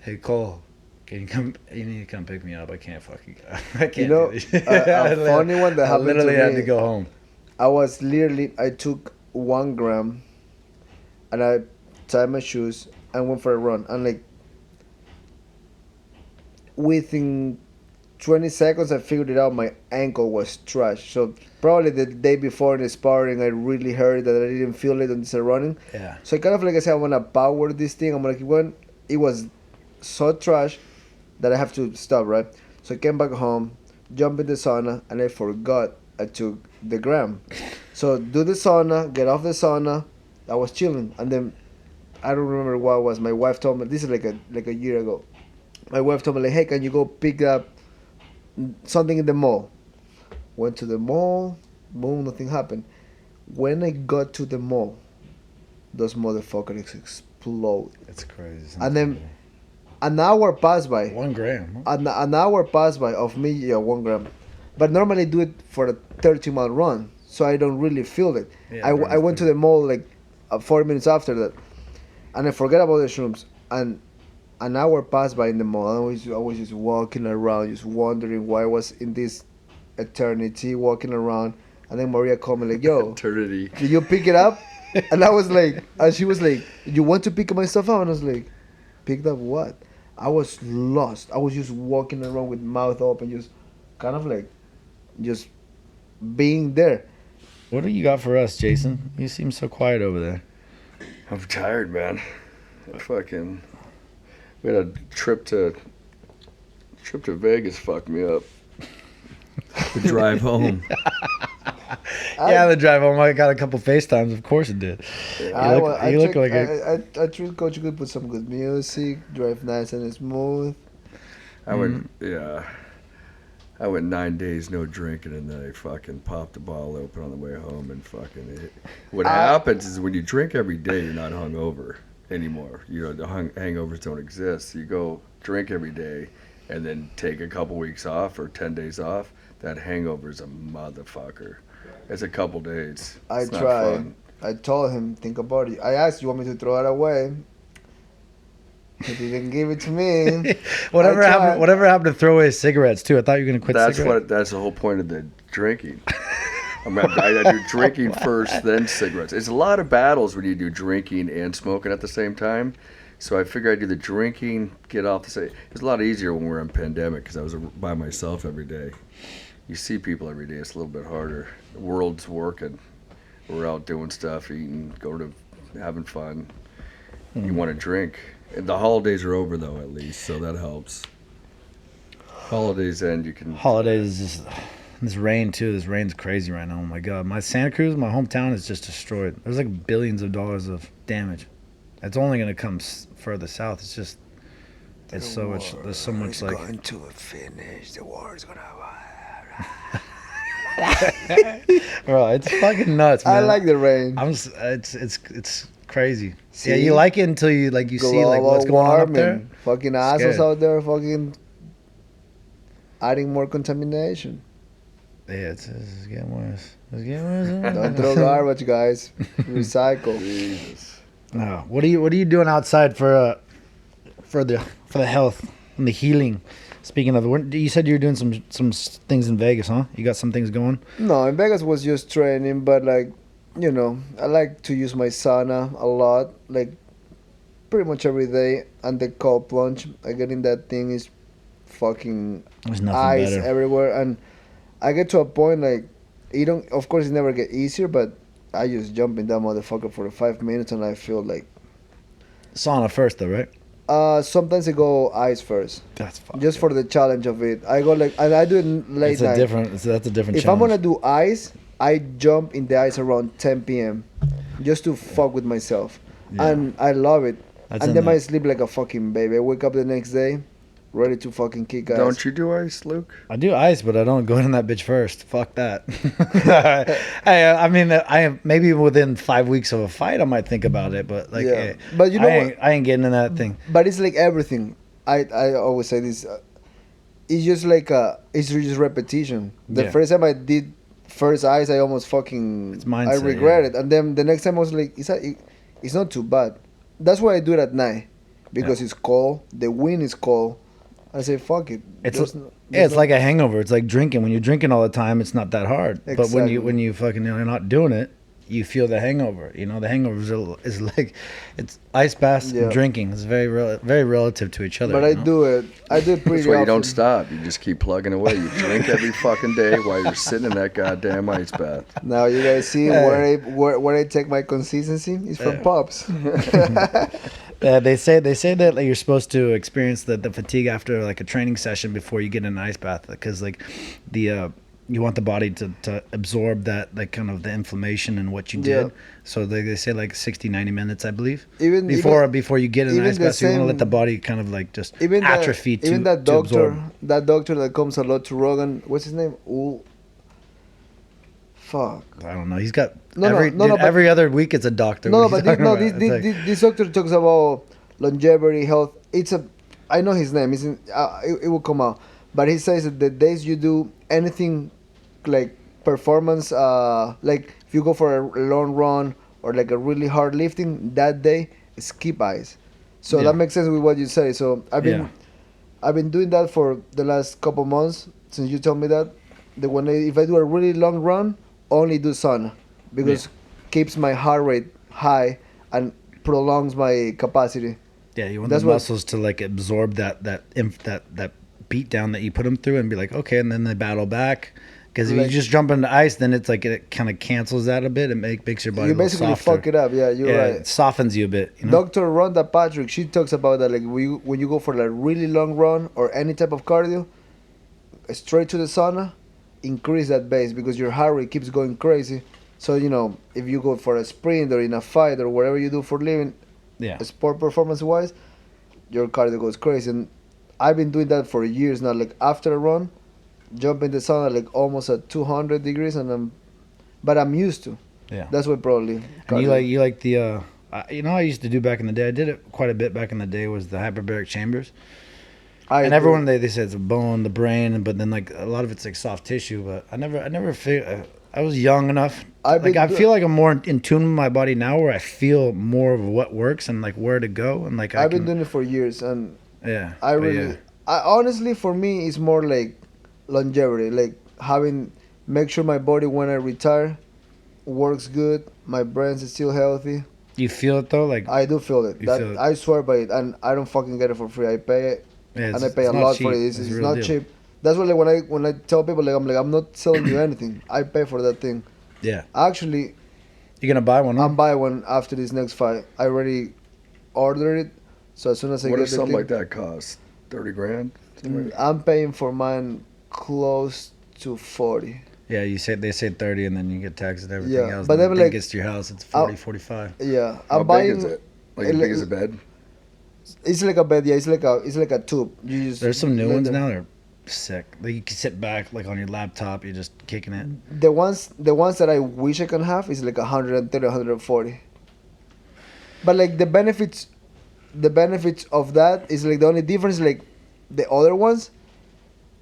hey Cole, you need to come pick me up. I can't fucking go. I can't do this. A funny one that I happened literally to had me. to go home. I took 1 gram, and I tied my shoes and went for a run. And like within 20 seconds, I figured it out. My ankle was trash. So probably the day before in the sparring, I really hurt that I didn't feel it until running. Yeah. So I kind of like I said, I want to power this thing. I'm like, it was so trash that I have to stop, right? So I came back home, jumped in the sauna, and I forgot I took the gram. So do the sauna, get off the sauna. I was chilling, and then I don't remember what it was. My wife told me, this is like a year ago. My wife told me like, hey, can you go pick up something in the mall? Went to the mall, boom, nothing happened. When I got to the mall, those motherfuckers explode. It's crazy. And then an hour passed by. 1 gram. An hour passed by of me, 1 gram. But normally I do it for a 30-mile run, so I don't really feel it. Yeah, I went to the mall like 40 minutes after that, and I forget about the shrooms. And an hour passed by in the mall. I was just walking around, just wondering why I was in this eternity walking around. And then Maria called me like, yo, Eternity. did you pick it up? And I was like, and she was like, you want to pick my stuff up? And I was like, picked up what? I was lost. I was just walking around with mouth open, just kind of like, just being there. What do you got for us, Jason? You seem so quiet over there. I'm tired, man. We had a trip to Vegas fucked me up. The drive home. Yeah, the drive home. I got a couple FaceTimes. Of course it did. You look like it. I treat Coach good, put some good music, drive nice and smooth. I went 9 days no drinking, and then I fucking popped the bottle open on the way home and fucking. What happens is when you drink every day, you're not hungover anymore. You know, the hangovers don't exist. You go drink every day, and then take a couple weeks off or 10 days off. That hangover's a motherfucker. It's a couple days. I It's not tried. fun. I told him, think about it. I asked, you want me to throw it away? He didn't give it to me. Whatever I happened? tried. Whatever happened to throw away cigarettes too? I thought you were gonna quit That's cigarettes. that's the whole point of the drinking. I do drinking first, then cigarettes. It's a lot of battles when you do drinking and smoking at the same time. So I figured I'd do the drinking, get off the same. It's a lot easier when we're in pandemic because I was by myself every day. You see people every day. It's a little bit harder. The world's working. We're out doing stuff, eating, going to, having fun. you want to drink. The holidays are over though, at least, so that helps. Holidays end, you can. Holidays is just this rain too. This rain's crazy right now. Oh my god, my Santa Cruz, my hometown, is just destroyed. There's like billions of dollars of damage. It's only gonna come further south. It's just, it's so much. There's so much like. Going to finish. The war is gonna. Bro, it's fucking nuts, man. I like the rain. It's crazy. See? Yeah, you like it until you see like what's going on up there. Fucking assholes out there, fucking adding more contamination. Yeah, it's getting worse. It's getting worse. Don't throw garbage, guys. Recycle. Jesus. No. What are you doing outside for the health and the healing? Speaking of, you said you were doing some things in Vegas, huh? You got some things going? No, in Vegas was just training, but like, you know, I like to use my sauna a lot, like pretty much every day. And the cold plunge, I get in that thing is fucking There's nothing ice better. everywhere, and I get to a point like, you don't. Of course, it never get easier, but I just jump in that motherfucker for 5 minutes, and I feel like. Sauna first, though, right? Sometimes I go ice first. That's fine. Just for the challenge of it. I go like, and I do it late night. That's a different. If I'm challenge. gonna do ice, I jump in the ice around 10 p.m. just to fuck with myself, Yeah. and I love it. That's And in then I there. sleep like a fucking baby. I wake up the next day, ready to fucking kick ass. Don't you do ice, Luke? I do ice, but I don't go in that bitch first. Fuck that. I mean, I maybe within 5 weeks of a fight, I might think about it, but like, Yeah. But you know I ain't getting in that thing. But it's like everything. I always say this. It's just like it's just repetition. The Yeah. first time I did first ice, I almost fucking. It's mindset, I regret yeah. it, and then the next time I was like, it's not too bad. That's why I do it at night, because it's cold. The wind is cold. I say fuck it. It's like a hangover. It's like drinking. When you're drinking all the time, it's not that hard. But Exactly. when you fucking you're not doing it, you feel the hangover. You know, the hangover is like it's ice baths and drinking. It's very relative to each other. But you I know? do it. I do it pretty That's why you often. don't stop. You just keep plugging away. You drink every fucking day while you're sitting in that goddamn ice bath. Now you guys see Yeah. where I take my consistency is from Yeah. pops. They say that like, you're supposed to experience the fatigue after like a training session before you get in an ice bath, because like the you want the body to absorb that like kind of the inflammation and what you did. So they say like 60-90 minutes, I believe, before you get in an even ice the bath. So you want to same- let the body kind of like just Even atrophy that, even to that doctor, absorb. that doctor that comes a lot to Rogan. What's his name? Ooh, fuck. I don't know. He's got No, but- every other week it's a doctor. No, What but are you talking about? It's like- this doctor talks about longevity, health. I know his name. It will come out. But he says that the days you do anything like performance, like if you go for a long run or like a really hard lifting, that day skip ice. So Yeah. that makes sense with what you say. So I've been doing that for the last couple months since you told me that. If I do a really long run, only do sauna because keeps my heart rate high and prolongs my capacity. Yeah, you want That's the what- muscles to like absorb that beat down that you put them through and be like, okay, and then they battle back. Because if you Like- just jump into ice, then it's like it kind of cancels that a bit. It makes your body You a little basically softer. fuck it up. Yeah, you're right. It softens you a bit. You know? Dr. Rhonda Patrick, she talks about that. Like when you go for a really long run or any type of cardio, straight to the sauna, increase that base because your heart rate keeps going crazy. So if you go for a sprint or in a fight or whatever you do for living, Yeah. sport performance wise, your cardio goes crazy. And I've been doing that for years now. Like after a run, jump in the sauna like almost at 200 degrees, and I'm used to. Yeah. That's what probably. And you like the I used to do back in the day. I did it quite a bit back in the day. Was the hyperbaric chambers. And everyone they said it's a bone, the brain, but then like a lot of it's like soft tissue. But I never figured. I was young enough. I feel like I'm more in tune with my body now, where I feel more of what works and like where to go, and like I've been doing it for years, and I honestly, for me, it's more like longevity, like make sure my body when I retire works good, my brain is still healthy. You feel it though, like I do feel it. feel it. I swear by it, and I don't fucking get it for free. I pay it, and I pay a not lot cheap. for it. It's a real not deal. cheap. That's why when I tell people I'm not selling you anything. I pay for that thing. Yeah. Actually, You're gonna buy one? Huh? I'm buying one after this next fight. I already order it. So as soon as I What get does the something thing, like that cost? 30 grand? Something like that? I'm paying for mine close to 40. Yeah, they say 30 and then you get taxed and everything Yeah, else. but And then, then like, gets to your house, it's 40, 45. Yeah, How I'm big buying. is it? Like as big as a bed? It's like a bed. Yeah, it's like a tube. You just There's some new let ones them- now. They're sick. Like you can sit back like on your laptop. You're just kicking it. The ones that I wish I can have is like 130, 140. But like the benefits of that is like the only difference like the other ones,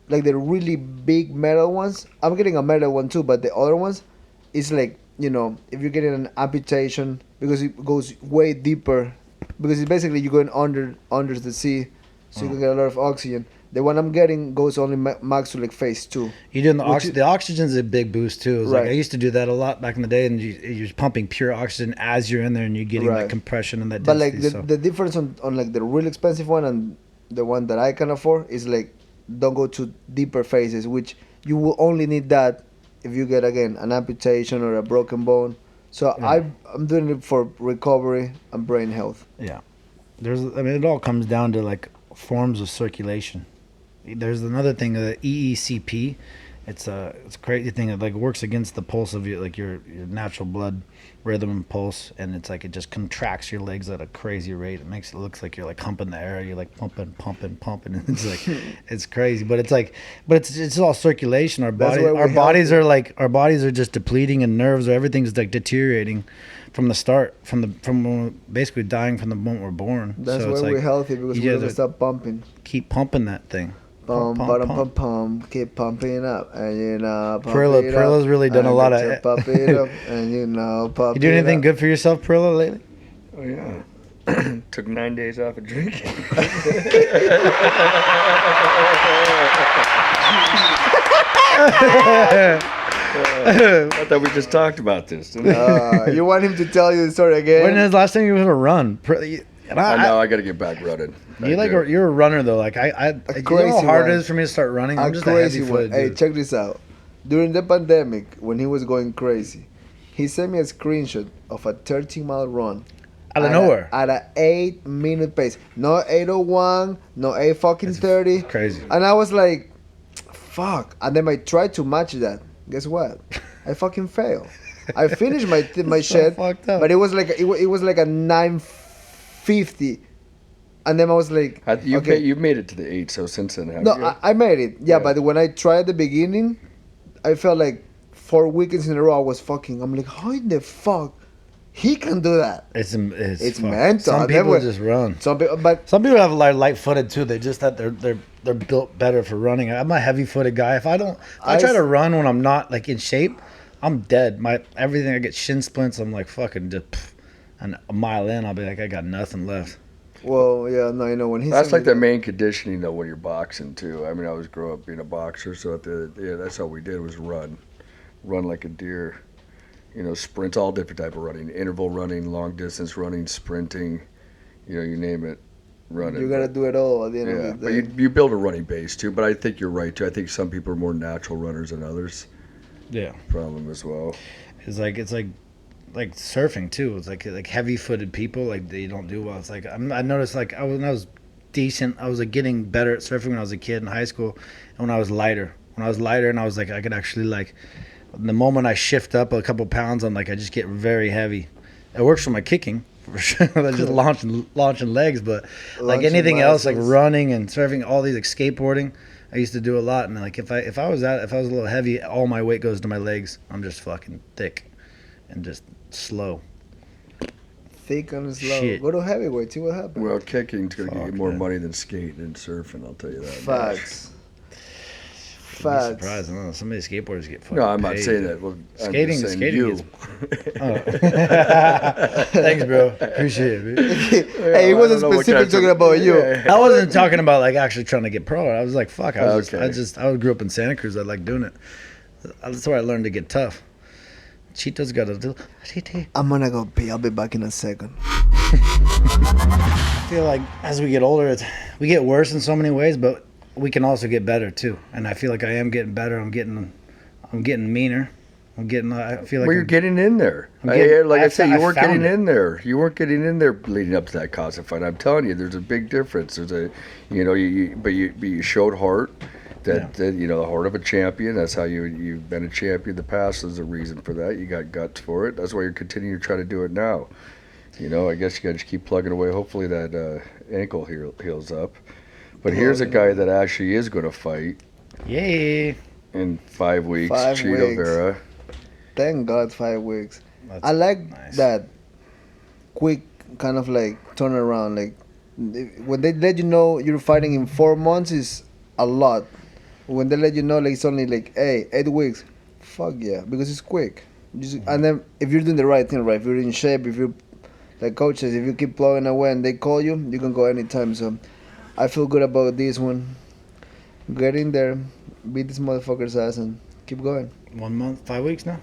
like the really big metal ones. I'm getting a metal one too, but the other ones is like, you know, if you're getting an amputation because it goes way deeper, because it's basically you're going under the sea, so you can get a lot of oxygen. The one I'm getting goes only max to like phase 2. You're doing Which the oxygen's a big boost too. It's like Right. I used to do that a lot back in the day, and you're pumping pure oxygen as you're in there, and you're getting that Right. compression and that But density. like the difference on like the real expensive one and the one that I can afford is like don't go to deeper phases, which you will only need that if you get again an amputation or a broken bone. So Yeah. I'm doing it for recovery and brain health. Yeah. It all comes down to like forms of circulation. There's another thing, the EECP. It's a crazy thing. It like works against the pulse of your natural blood rhythm and pulse, and it's like it just contracts your legs at a crazy rate. It makes it looks like you're like humping the air. You're like pumping. And it's like it's crazy, but it's all circulation. Our That's body, why we're our bodies are just depleting, and nerves or everything's like deteriorating from the start, from when we're basically dying from the moment we're born. That's So why it's we're like, healthy, because you we're gonna gotta stop pumping. keep pumping that thing. Pump, Pump, bottom, pump. pump, pump, keep pumping up, and you know, pump Parillo- it Parillo's up, really done a and lot get of- your pump it up, and you know, pump You do it anything up. good for yourself, Parillo, lately? Oh, yeah. Took 9 days off of drinking. I thought we just talked about this, didn't we? You want him to tell you the story again? When is the last time you went to run? And I know, I got to get back running. you're a runner though. Like you know crazy how hard one. it is for me to start running. I'm A just a crazy heavy one. footed Hey, dude. check this out. During the pandemic, when he was going crazy, he sent me a screenshot of a 13-mile run. Out of nowhere. At a 8-minute pace. No 8:01, no 8 fucking 30. Crazy. And I was like, fuck. And then I tried to match that. Guess what? I fucking failed. I finished my So shit, fucked up. but it was like a 9:50. And then I was like, You've made it to the 8, so since then, haven't no, you? I made it. Yeah, Yeah. but when I tried at the beginning, I felt like 4 weekends in a row I was fucking. I'm like, how in the fuck he can do that? It's It's fuck. mental. Some I people never- just run. Some people, but Some people have like light footed too. They just that they're built better for running. I'm a heavy footed guy. If I try to run when I'm not like in shape, I'm dead. Everything, I get shin splints. I'm like fucking just, and a mile in, I'll be like I got nothing left. well, yeah, no, you know when he. That's sent me like the that- main conditioning though when you're boxing too. I mean, I was grew up being a boxer, so that's all we did was run like a deer. You know, sprints, all different type of running, interval running, long distance running, sprinting. You know, you name it, running. You gotta do it all at the end Yeah, of the but day. you build a running base too. But I think you're right too. I think some people are more natural runners than others. Yeah. Problem as well. It's like surfing too. It's like heavy footed people like they don't do well. It's like I noticed like when I was decent, I was like getting better at surfing when I was a kid in high school, and when I was lighter, and I was like I could actually like the moment I shift up a couple pounds, I'm like I just get very heavy. It works for my kicking for sure. Like just launching legs, but like Launching anything else, like muscles. running and surfing, all these like skateboarding. I used to do a lot, and like if I was a little heavy, all my weight goes to my legs. I'm just fucking thick and just slow. Thick and slow. Shit. Go to heavyweight. See what happens. Well, kicking's gonna get you Fuck, more man. money than skating and surfing. I'll tell you that. Facts. You'd be Facts. surprised. I don't know. Some of these skateboarders get fucking No, I'm not paid. saying that. Well, Skating- I'm just saying skating you. is- Oh. Thanks, bro. Appreciate it. Dude. Hey, he wasn't specific talking about you. I wasn't talking about like actually trying to get pro. I was like, fuck. I Okay. grew up in Santa Cruz. I like doing it. That's where I learned to get tough. Chito's got to do. I'm gonna go pee. I'll be back in a second. I feel like as we get older, we get worse in so many ways, but we can also get better too. And I feel like I am getting better. I'm getting meaner. I'm getting. I feel like Well, you're getting in there. Like I said, you weren't getting in there. You weren't getting in there leading up to that Costa fight. I'm telling you, there's a big difference. There's a, but you showed heart. That the heart of a champion. That's how you've been a champion in the past. There's a reason for that. You got guts for it. That's why you're continuing to try to do it now. I guess you got to just keep plugging away. Hopefully that ankle heals up. But here's a guy that actually is going to fight. Yay! In 5 weeks, 5 Chito weeks. Vera. Thank God, 5 weeks. That's I like nice. that quick kind of like turnaround. Like when they let you know you're fighting in 4 months is a lot. When they let you know like it's only like 8 weeks, fuck yeah, because it's quick. And then if you're doing the right thing, right? If you're in shape, if you like coaches, if you keep plugging away and they call you, you can go anytime. So I feel good about this one. Get in there, beat this motherfucker's ass, and keep going. 1 month, 5 weeks now.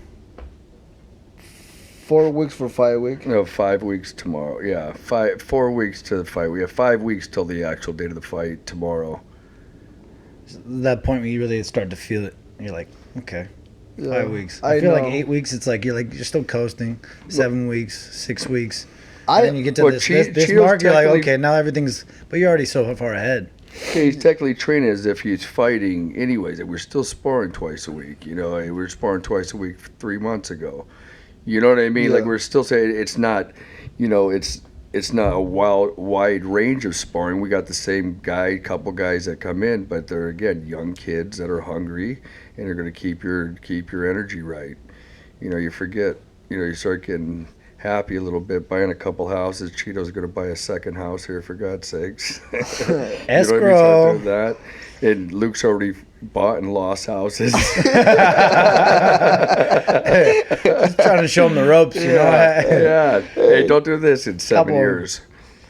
4 weeks for 5 weeks. No, 5 weeks tomorrow. Yeah, 4 weeks to the fight. We have 5 weeks till the actual date of the fight tomorrow. That point when you really start to feel it, you're like, okay, Yeah, 5 weeks. I feel know. like 8 weeks. It's like you're still coasting. 7 weeks, 6 weeks. I- And then you get to Well, this Cheeto's mark, you're like, technically- okay, now everything's. But you're already so far ahead. Okay, he's technically training as if he's fighting anyways. We're still sparring twice a week. We were sparring twice a week 3 months ago. You know what I mean? Yeah. Like we're still saying it's not, it's not a wide range of sparring. We got the same couple guys that come in, but they're again young kids that are hungry and are going to keep your energy right. You forget. You start getting happy a little bit, buying a couple houses. Chito's going to buy a second house here, for God's sakes. Escrow. Start doing that. And Luke's already bought and lost houses. Just trying to show them the ropes, you know. Yeah. Hey, don't do this in 7 Couple- years.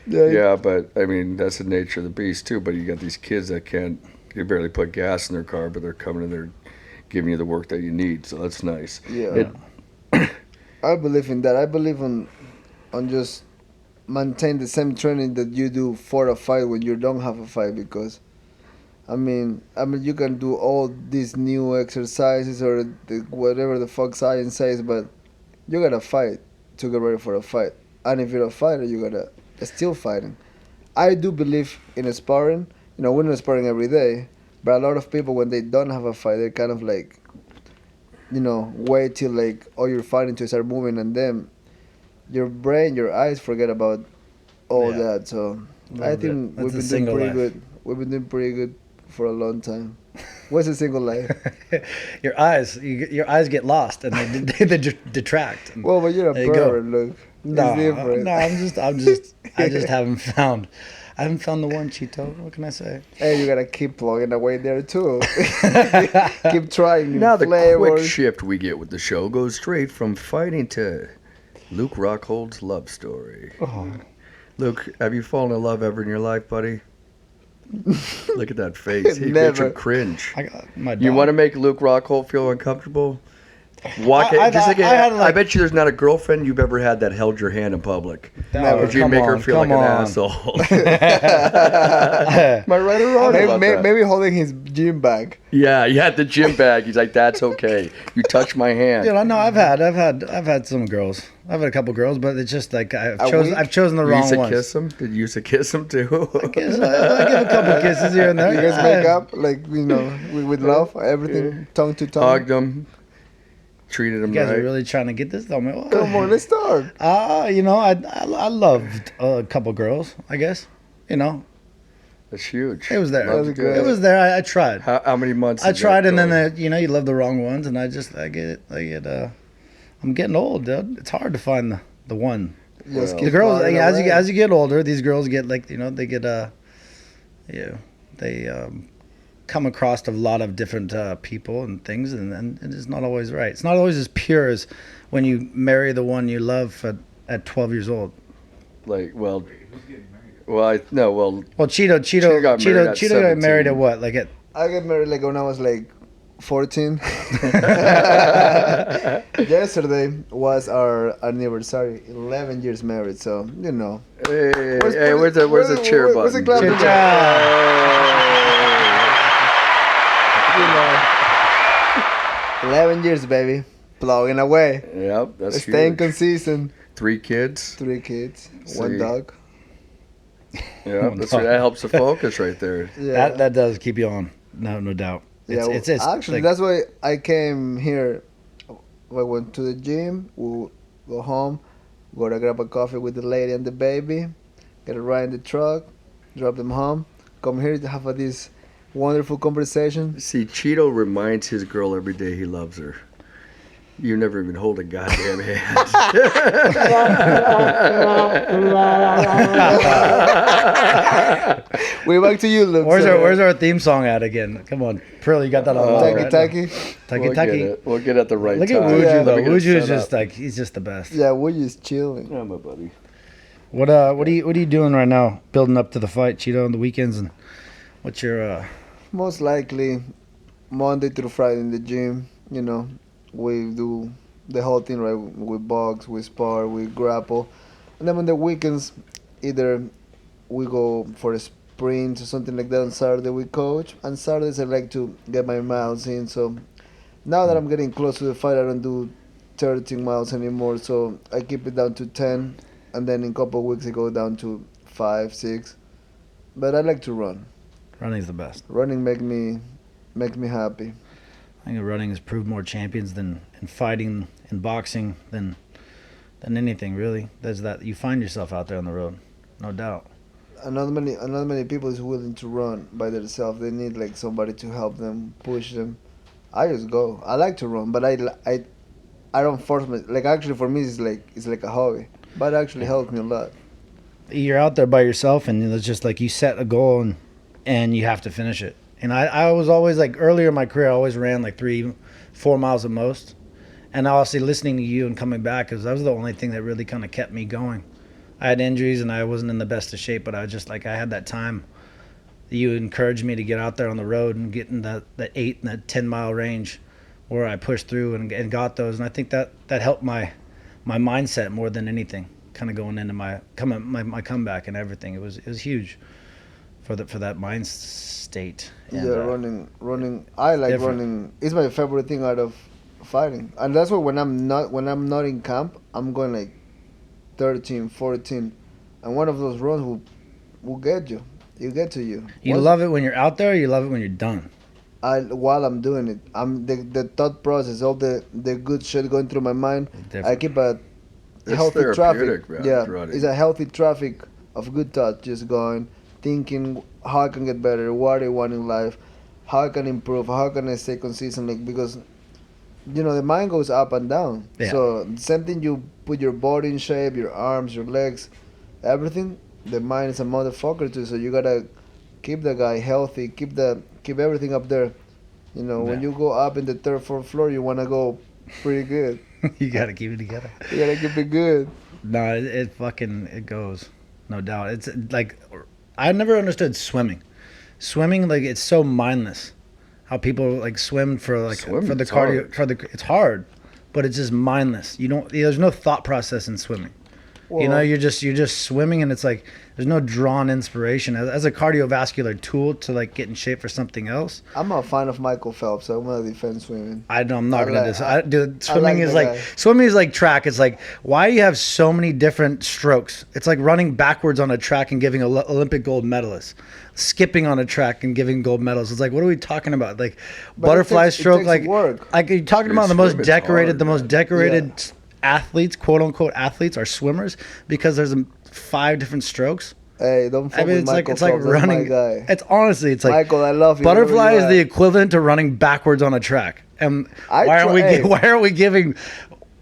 Yeah. Yeah, but I mean that's the nature of the beast too. But you got these kids that can't, they barely put gas in their car, but they're coming and they're giving you the work that you need. So that's nice. Yeah. I believe in that. I believe on just maintain the same training that you do for a fight when you don't have a fight, because I mean you can do all these new exercises or whatever the fuck science says, but you gotta fight to get ready for a fight. And if you're a fighter, you gotta still fighting. I do believe in a sparring. We're not sparring every day, but a lot of people when they don't have a fight, they're kind of like, wait till like you're fighting to start moving, and then your brain, your eyes forget about all that. So I think That's a we've been doing single pretty life. good. We've been doing pretty good for a long time. What's a single life? Your eyes get lost and they detract. Well, but you're a There you go. pervert, look. No, It's different. I just haven't found the one, Chito. What can I say? Hey, you gotta keep plugging away there too. Keep trying new Now the quick flavors. shift we get with the show goes straight from fighting to Luke Rockhold's love story. Oh. Luke, have you fallen in love ever in your life, buddy? Look at that face. He makes Never. him cringe. I got my dog. You want to make Luke Rockhold feel uncomfortable? Walk it. I Just like had, like- I bet you there's not a girlfriend you've ever had that held your hand in public. No, Could you come make her on, feel like come an on. asshole? Am I right or wrong? about that? Maybe holding his gym bag. Yeah, you had the gym bag. He's like, that's okay. You touched my hand. You know, no, I've had some girls. I've had a couple girls, but it's just like week? I've chosen the You wrong used to ones. kiss him? Did you used to kiss him too? I give a couple kisses here and there. You guys make up like with love, everything tongue to tongue. Hugged him. Treated him You guys right. are really trying to get this on me. Come on, let's talk. I loved a couple girls. I guess That's huge. it was there. Love That's to good. do It was there. I tried. How many months? I did tried, that and go? then you love the wrong ones, and I get. I'm getting old, dude. It's hard to find the one. Just Well, keep The girls, plugging away. as you get older, these girls get like they get they come across a lot of different people and things, and it's not always right. It's not always as pure as when you marry the one you love at 12 years old. Like, well, Well, Chito Chito got married at got married 17. at what? Like at I got married like when I was like 14. Yesterday was our anniversary. 11 years married, so Hey, Where's- hey, where's the cheer where's the button? clap? 11 years, baby. plugging away. Yep, that's Staying huge. consistent. 3 kids. 3 kids, See. 1 dog. Yeah, that helps the focus right there. Yeah. That does keep you on. No doubt. Yeah, It's actually, like, that's why I came here. I went to the gym, we'll go home, go to grab a coffee with the lady and the baby, get a ride in the truck, drop them home, come here to have this wonderful conversation. See, Chito reminds his girl every day he loves her. You never even hold a goddamn hand. We're back to you, Luke. where's our theme song at again? Come on, Pearl, you got that on lock, right? Taki? We'll get it. We'll get it at the right Look time. at Wuju Yeah. though. Let me get it Wuju is set just up. like he's just the best. Yeah, we're just chilling. Yeah, my buddy. What are you doing right now? Building up to the fight, Chito, on the weekends, and what's your Most likely Monday through Friday in the gym. You know, we do the whole thing, right? We box, we spar, we grapple. And then on the weekends, either we go for a sprint or something like that. On Saturday, we coach. And Saturdays, I like to get my miles in. So now that I'm getting close to the fight, I don't do 13 miles anymore. So I keep it down to 10. And then in a couple of weeks, I go down to 5, 6. But I like to run. running's the best? Running make me happy. I think running has proved more champions than in fighting, in boxing, than anything really. There's that you find yourself out there on the road, no doubt. Not many people is willing to run by themselves. They need like somebody to help them, push them. I just go. I like to run, but I don't force my, like, actually for me it's like a hobby, but it actually helps me a lot. You're out there by yourself, and it's just like you set a goal and you have to finish it. And I was always like, earlier in my career, I always ran like 3-4 miles at most. And obviously listening to you and coming back, because that was the only thing that really kind of kept me going. I had injuries and I wasn't in the best of shape, but I was just like, I had that time. You encouraged me to get out there on the road and get in that 8 and that 10 mile range where I pushed through and got those. And I think that helped my mindset more than anything, kind of going into my comeback and everything. It was huge for that mind state. And, yeah, running. I like different. running. It's my favorite thing out of fighting, and that's why when I'm not in camp, I'm going like 13, 14, and one of those runs will get you. You get to you. You love it when you're out there, or you love it when you're done? While I'm doing it, I'm the thought process, all the good shit going through my mind. Different. I keep a It's healthy traffic. therapeutic, man, Yeah, running. it's a healthy traffic of good thoughts, just going, thinking how I can get better, what I want in life, how I can improve, how can I stay consistent, like, because the mind goes up and down. Yeah. So same thing, you put your body in shape, your arms, your legs, everything. The mind is a motherfucker too. So you gotta keep the guy healthy, keep everything up there. When you go up in the 3rd, 4th floor, you wanna go pretty good. You gotta keep it together. You gotta keep it good. No, it goes, no doubt. It's like, I never understood swimming. Swimming, like, it's so mindless. How people like swim for the Swimming's cardio. It's hard, but it's just mindless. There's no thought process in swimming. Well, You're just swimming, and it's like there's no drawn inspiration as a cardiovascular tool to like get in shape for something else. I'm a fan of Michael Phelps, so I'm gonna defend swimming. I'm not gonna dude, like swimming is like track. It's like, why do you have so many different strokes? It's like running backwards on a track and giving Olympic gold medalists, skipping on a track and giving gold medals. It's like, what are we talking about? Like, But butterfly it stroke, takes like work. Like you're talking about the most Swimming's decorated, hard, man. athletes, quote unquote athletes, are swimmers because there's 5 different strokes. Hey, don't fuck with it's Michael like Phelps. That's running. my guy. It's honestly, it's like, Michael, I love you. butterfly is wherever the you equivalent to running backwards on a track. And why aren't we giving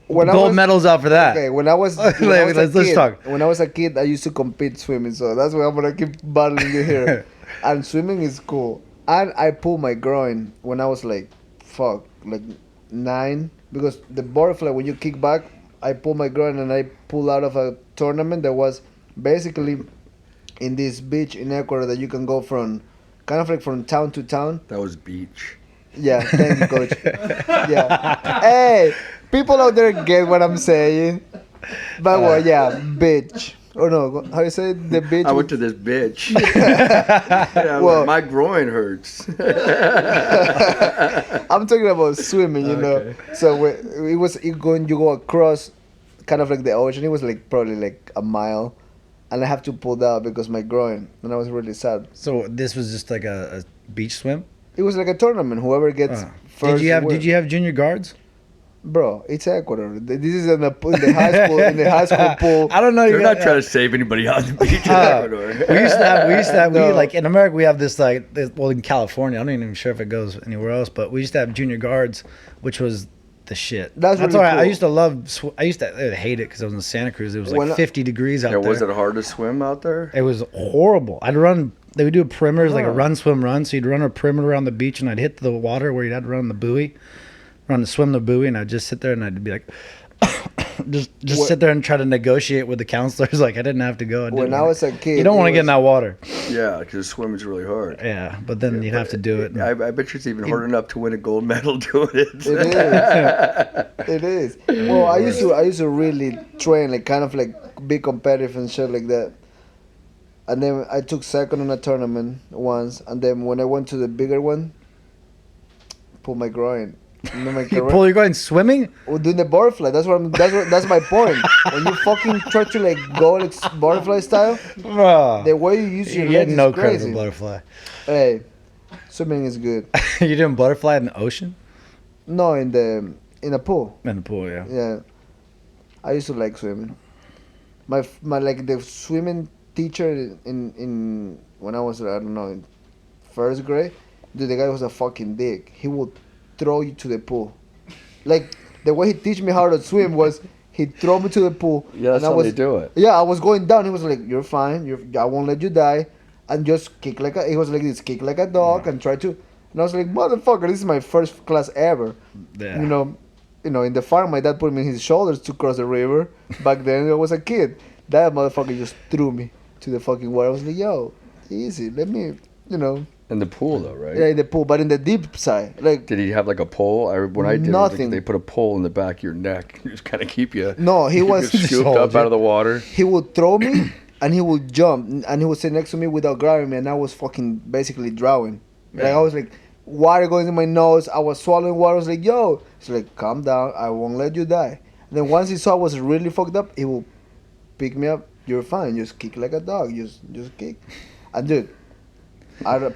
gold medals out for that? Okay, when I was Let's talk. When I was a kid, I used to compete swimming, so that's why I'm gonna keep battling you here. And swimming is cool. And I pulled my groin when I was like 9, because the butterfly, when you kick back, I pulled my groin and I pulled out of a tournament that was basically in this beach in Ecuador that you can go from town to town. That was beach. Yeah, thank you, coach. Yeah. Hey, people out there get what I'm saying. But well, yeah, bitch. Oh no, how you say it? The beach? I went to this bitch. Yeah, Well- my groin hurts. I'm talking about swimming, you know. Okay. So you go across, kind of like the ocean. It was like probably like a mile, and I have to pull down because my groin, and I was really sad. So this was just like a beach swim. It was like a tournament. Whoever gets first. Did you have junior guards? Bro, it's Ecuador. This is in the high school. In the high school pool. I don't know. They're not trying to save anybody on the beach in Ecuador. We used to have No. like in America we have this well in California, I'm not even sure if it goes anywhere else, but we used to have junior guards, which was the shit. That's really all right. I cool. used to I used to hate it because I was in Santa Cruz. It was like When I- 50 degrees out Yeah, there. was it hard to swim out there? It was horrible. I'd run. They would do a perimeter, like a Oh. run, swim, run. So you'd run a perimeter around the beach, and I'd hit the water where you'd have to run the buoy, swim the buoy, and I'd just sit there and I'd be like, just What- sit there and try to negotiate with the counselors. Like I didn't have to go. When I was a kid, you don't it want to get in was- that water. Yeah, because swimming's really hard. Yeah, but then you'd have to do it. I bet you it's even hard enough to win a gold medal doing it. It is. It is. Well, I used to really train, like kind of like be competitive and shit like that. And then I took second in a tournament once, and then when I went to the bigger one, pulled my groin. You know, my You pull your going swimming? Well, doing the butterfly. That's my point. When you fucking try to like go like butterfly style, Bro, the way you use your you had legs no is credit crazy. for butterfly. Hey, swimming is good. You're doing butterfly in the ocean? No, in a pool. In the pool, yeah. Yeah, I used to like swimming. My like the swimming teacher in when I was, I don't know, in first grade, dude, the guy was a fucking dick. He would throw you to the pool. Like the way he teach me how to swim was he'd throw me to the pool. Yeah, that's and I how was, they do it. Yeah, I was going down. He was like, "You're fine. I won't let you die." And just kick like he was like this, kick like a dog, and try to. And I was like, "Motherfucker, this is my first class ever." Yeah. You know, in the farm, my dad put me in his shoulders to cross the river. Back then, I was a kid. That motherfucker just threw me to the fucking water. I was like, "Yo, easy. Let me, you know." In the pool, though, right? Yeah, in the pool, but in the deep side, like. Did he have like a pole? When I did, it was like Nothing. they put a pole in the back of your neck, just kind of keep you. No, he was. scooped hold up you. out of the water. He would throw me, and he would jump, and he would sit next to me without grabbing me, and I was fucking basically drowning. Like I was like, water going in my nose. I was swallowing water. I was like, "Yo," he's like, "Calm down. I won't let you die." And then once he saw I was really fucked up, he will pick me up. "You're fine. Just kick like a dog. Just kick." And dude,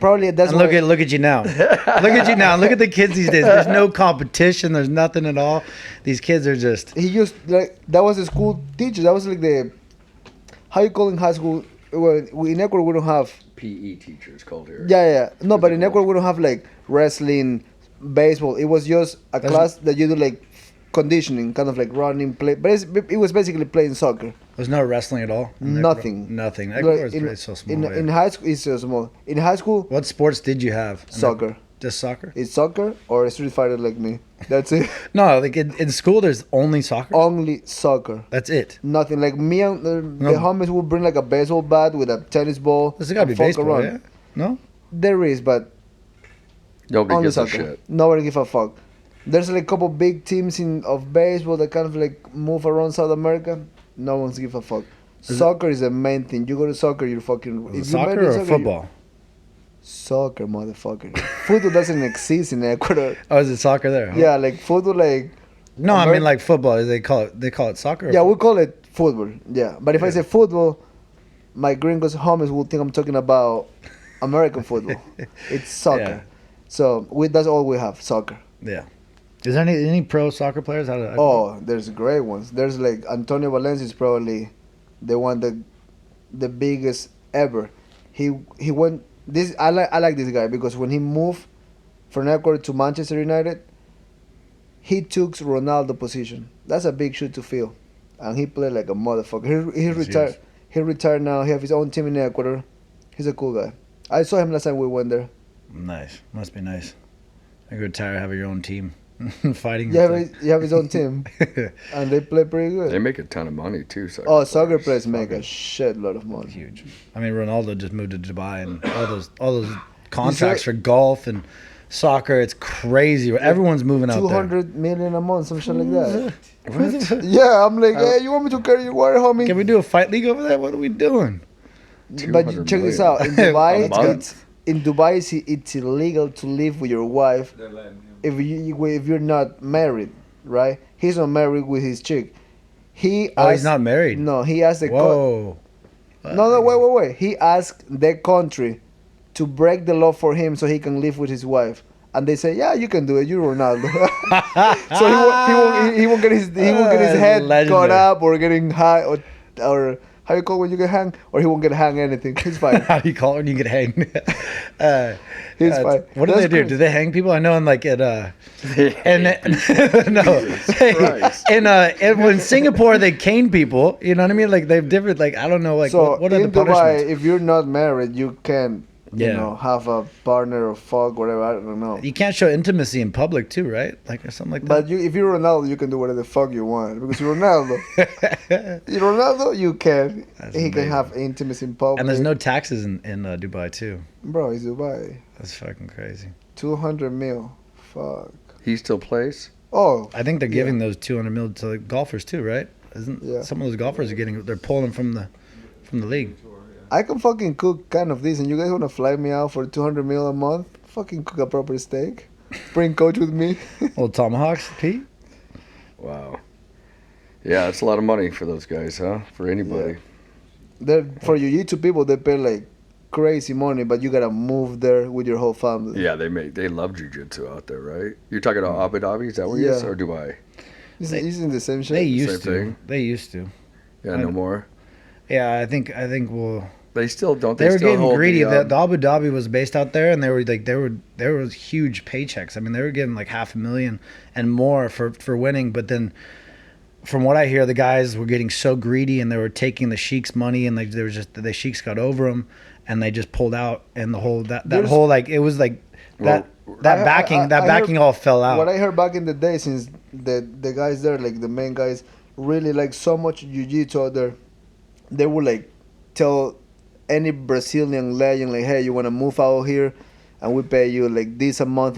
probably that's And why. look at you now. Look at you now. Look at the kids these days. There's no competition. There's nothing at all. These kids are just. He just like that was the school teacher. That was like the how you call in high school. Well, in Ecuador we don't have. PE teachers called here. Yeah. No, but in Physical. Ecuador we don't have like wrestling, baseball. It was just a class that you do like conditioning, kind of like running, play. But it was basically playing soccer. There's no wrestling at all. in Nothing. Ecuador? Nothing. Like, Ecuador is very so small. in high school, it's so small. In high school, What sports did you have? soccer. Just soccer? It's soccer or a street fighter like me. That's it. No, like in school, there's only soccer. Only soccer. That's it. Nothing like me and the No. homies would bring like a baseball bat with a tennis ball. There's got to be and fuck baseball, around. yeah? No? There is, but Nobody only gives a soccer. shit. Nobody give a fuck. There's like a couple big teams of baseball that kind of like move around South America. No one's give a fuck. Soccer is the main thing. You go to soccer, you're fucking. Is it if you soccer play or soccer, football? Soccer, motherfucker. Football doesn't exist in Ecuador. Oh, is it soccer there? Huh? Yeah, like football, like No, I mean Ameri- like football. They call it soccer. Or yeah, we call it football. Yeah, but if I Yeah. say football, my gringos homies will think I'm talking about American football. It's soccer. Yeah. So that's all we have, soccer. Yeah. Is there any pro soccer players? Oh, there's great ones. There's like Antonio Valencia is probably the one the biggest ever. He went this. I like this guy because when he moved from Ecuador to Manchester United, he took Ronaldo position. That's a big shoe to fill, and he played like a motherfucker. He retired. huge. He retired now. He have his own team in Ecuador. He's a cool guy. I saw him last time we went there. Nice. Must be nice. I could retire, have your own team, fighting. You have his own team, and they play pretty good. They make a ton of money too. Oh, soccer players make a shit load of money. Huge. I mean, Ronaldo just moved to Dubai, and all those contracts for golf and soccer. It's crazy. Everyone's moving out there. 200 million a month, some shit like that. Yeah, I'm like, hey, you want me to carry your water, homie? Can we do a fight league over there? What are we doing? But check this out. In A Dubai, month? it's illegal to live with your wife if you're not married, right? He's not married with his chick. He's not married. No, he asked the Whoa. no, wait. He asked the country to break the law for him so he can live with his wife. And they say, yeah, you can do it. You're Ronaldo. So he won't get his head Legendary. cut up or getting high or how you call when you get hanged, or he won't get hanged anything. He's fine. How do you call it when you get hanged? He's fine. What do That's they do? crazy. Do they hang people? I know in like no, Christ. in Singapore they cane people. You know what I mean? Like they've different. Like I don't know. Like So what are the in Dubai, punishments? if you're not married, you can, Yeah. have a partner or fuck, whatever. I don't know. You can't show intimacy in public too, right? Like or something like that. But if you're Ronaldo, you can do whatever the fuck you want because you're Ronaldo. You're Ronaldo, you can. That's He can amazing. have intimacy in public. And there's no taxes in Dubai too. Bro, it's Dubai. That's fucking crazy. 200 mil. Fuck. He still plays? Oh, I think they're giving those 200 mil to the golfers too, right? Isn't Yeah. some of those golfers are getting? They're pulling from the league. I can fucking cook kind of decent. You guys want to fly me out for 200 mil a month? Fucking cook a proper steak. Bring coach with me. Old tomahawks, Pete. Wow. Yeah, it's a lot of money for those guys, huh? For anybody. For jiu-jitsu people, they pay like crazy money, but you gotta move there with your whole family. Yeah, they love jiu-jitsu out there, right? You're talking about Abu Dhabi, is that where he is? Yeah. Or Dubai? He's in the same shit. They used Same to. thing. They used to. Yeah, I no know. more. Yeah, I think we'll. They still don't. They were still getting hold greedy. The, The Abu Dhabi was based out there, and there was huge paychecks. I mean, they were getting like $500,000 and more for winning. But then, from what I hear, the guys were getting so greedy, and they were taking the sheiks' money, and they were just the sheiks got over them, and they just pulled out, and the whole that There's- whole like it was like that I backing heard- all fell out. What I heard back in the day, since the guys there, like the main guys, really like so much jiu-jitsu out there, they would like tell any Brazilian legend like, hey, you want to move out here, and we pay you like this amount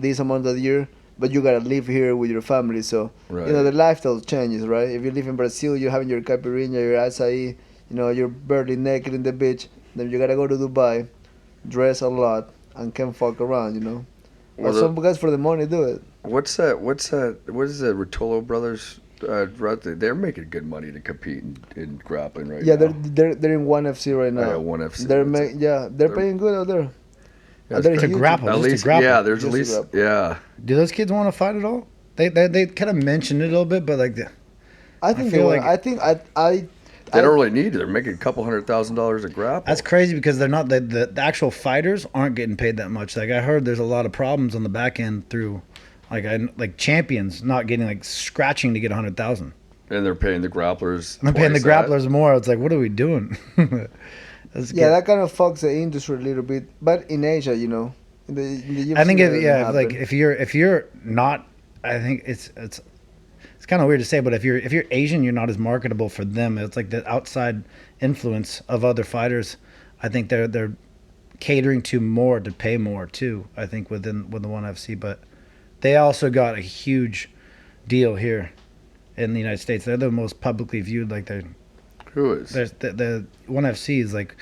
this amount a year, but you gotta live here with your family. So Right. the lifestyle changes, right? If you live in Brazil, you're having your caipirinha, your acai, you're barely naked in the beach. Then you gotta go to Dubai, dress a lot, and can fuck around, Well, Or some guys for the money do it. What's that? What is the Rotolo brothers? They're making good money to compete in grappling right Yeah, now. they're in ONE FC right now. Yeah, ONE FC, They're that's they're paying good out there. Yeah, And they're it's To huge. grapple. At Just to least, grapple. yeah. There's Just at to least, grapple. yeah. Do those kids want to fight at all? They kind of mentioned it a little bit, but like I think they feel will. like- I think They don't really need it. They're making a couple $100,000 a grapple. that's crazy because they're not the actual fighters aren't getting paid that much. Like I heard, there's a lot of problems on the back end through, like champions not getting like scratching to get 100,000. And they're paying the grapplers. I'm paying the twice that. grapplers more. It's like, what are we doing? Let's Yeah, get- that kind of fucks the industry a little bit. But in Asia, in the UFC, I think that doesn't like happen. if you're not, I think it's kind of weird to say, but if you're Asian, you're not as marketable for them. It's like the outside influence of other fighters. I think they're catering to pay more too. I think with the ONE FC, but they also got a huge deal here in the United States. They're the most publicly viewed. Like Who is? there's the ONE FC is like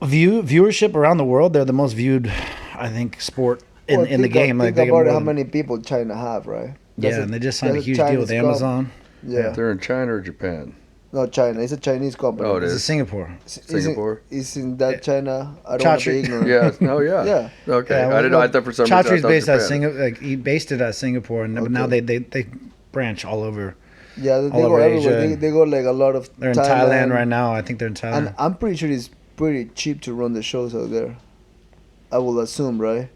viewership around the world. They're the most viewed, I think, sport in Well, the think game. Think Like they get about more how than- many people China have, right? That's yeah, a- and they just signed a that's huge deal with Chinese Amazon. Yeah. They're in China or Japan? No, China. It's a Chinese company. Oh, it It's is. in Singapore. Singapore? It's in that China. I don't want to Chatri- be ignorant. Yeah. No. Yeah. Yeah. Okay. Yeah, I didn't know. I thought for some reason. I Chatri's thought based out of Japan. Singapore. Like he based it at Singapore, and but now Okay. they branch all over. Yeah, they All go over everywhere. Asia. They go like a lot of They're in Thailand right now. I think they're in Thailand. And I'm pretty sure it's pretty cheap to run the shows out there. I will assume, right?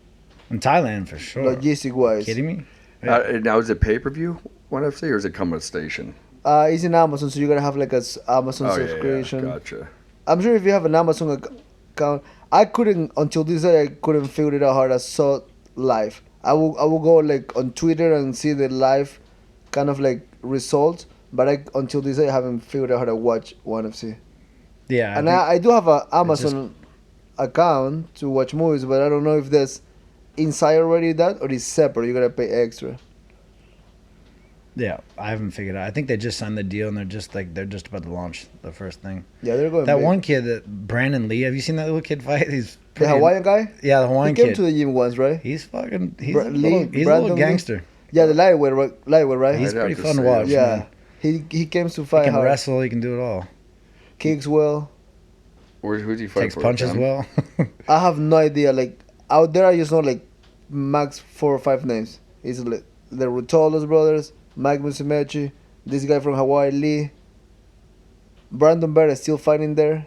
In Thailand for sure. Logistic wise. Kidding me? Now is it pay per view ONE FC or is it come with station? It's in Amazon, so you gotta have like a Amazon Oh yeah, subscription. gotcha. I'm sure if you have an Amazon account, I couldn't until this day. I couldn't figure it out how to saw live. I will go like on Twitter and see the live, kind of like results. But until this day I haven't figured out how to watch ONE FC. Yeah. And I do have a Amazon account to watch movies, but I don't know if there's inside already that, or is separate? You gotta pay extra. Yeah, I haven't figured out. I think they just signed the deal and they're just about to launch the first thing. Yeah, they're going. That big. one kid, that Brandon Lee. Have you seen that little kid fight? He's The pretty, Hawaiian guy. Yeah, the He Hawaiian came kid. to the gym once, right? He's a Brandon little Lee? gangster. Yeah, the lightweight, right? He's I'd have pretty to fun to say, watch. Yeah, man. he came to He fight can hard. wrestle. He can do it all. Kicks well. Who's he fighting Takes for? punches Them? well. I have no idea. Like out there, I just know like max 4 or 5 names. It's like the Rutolos brothers, Mike Musumeci, this guy from Hawaii, Lee. Brandon Vera is still fighting there.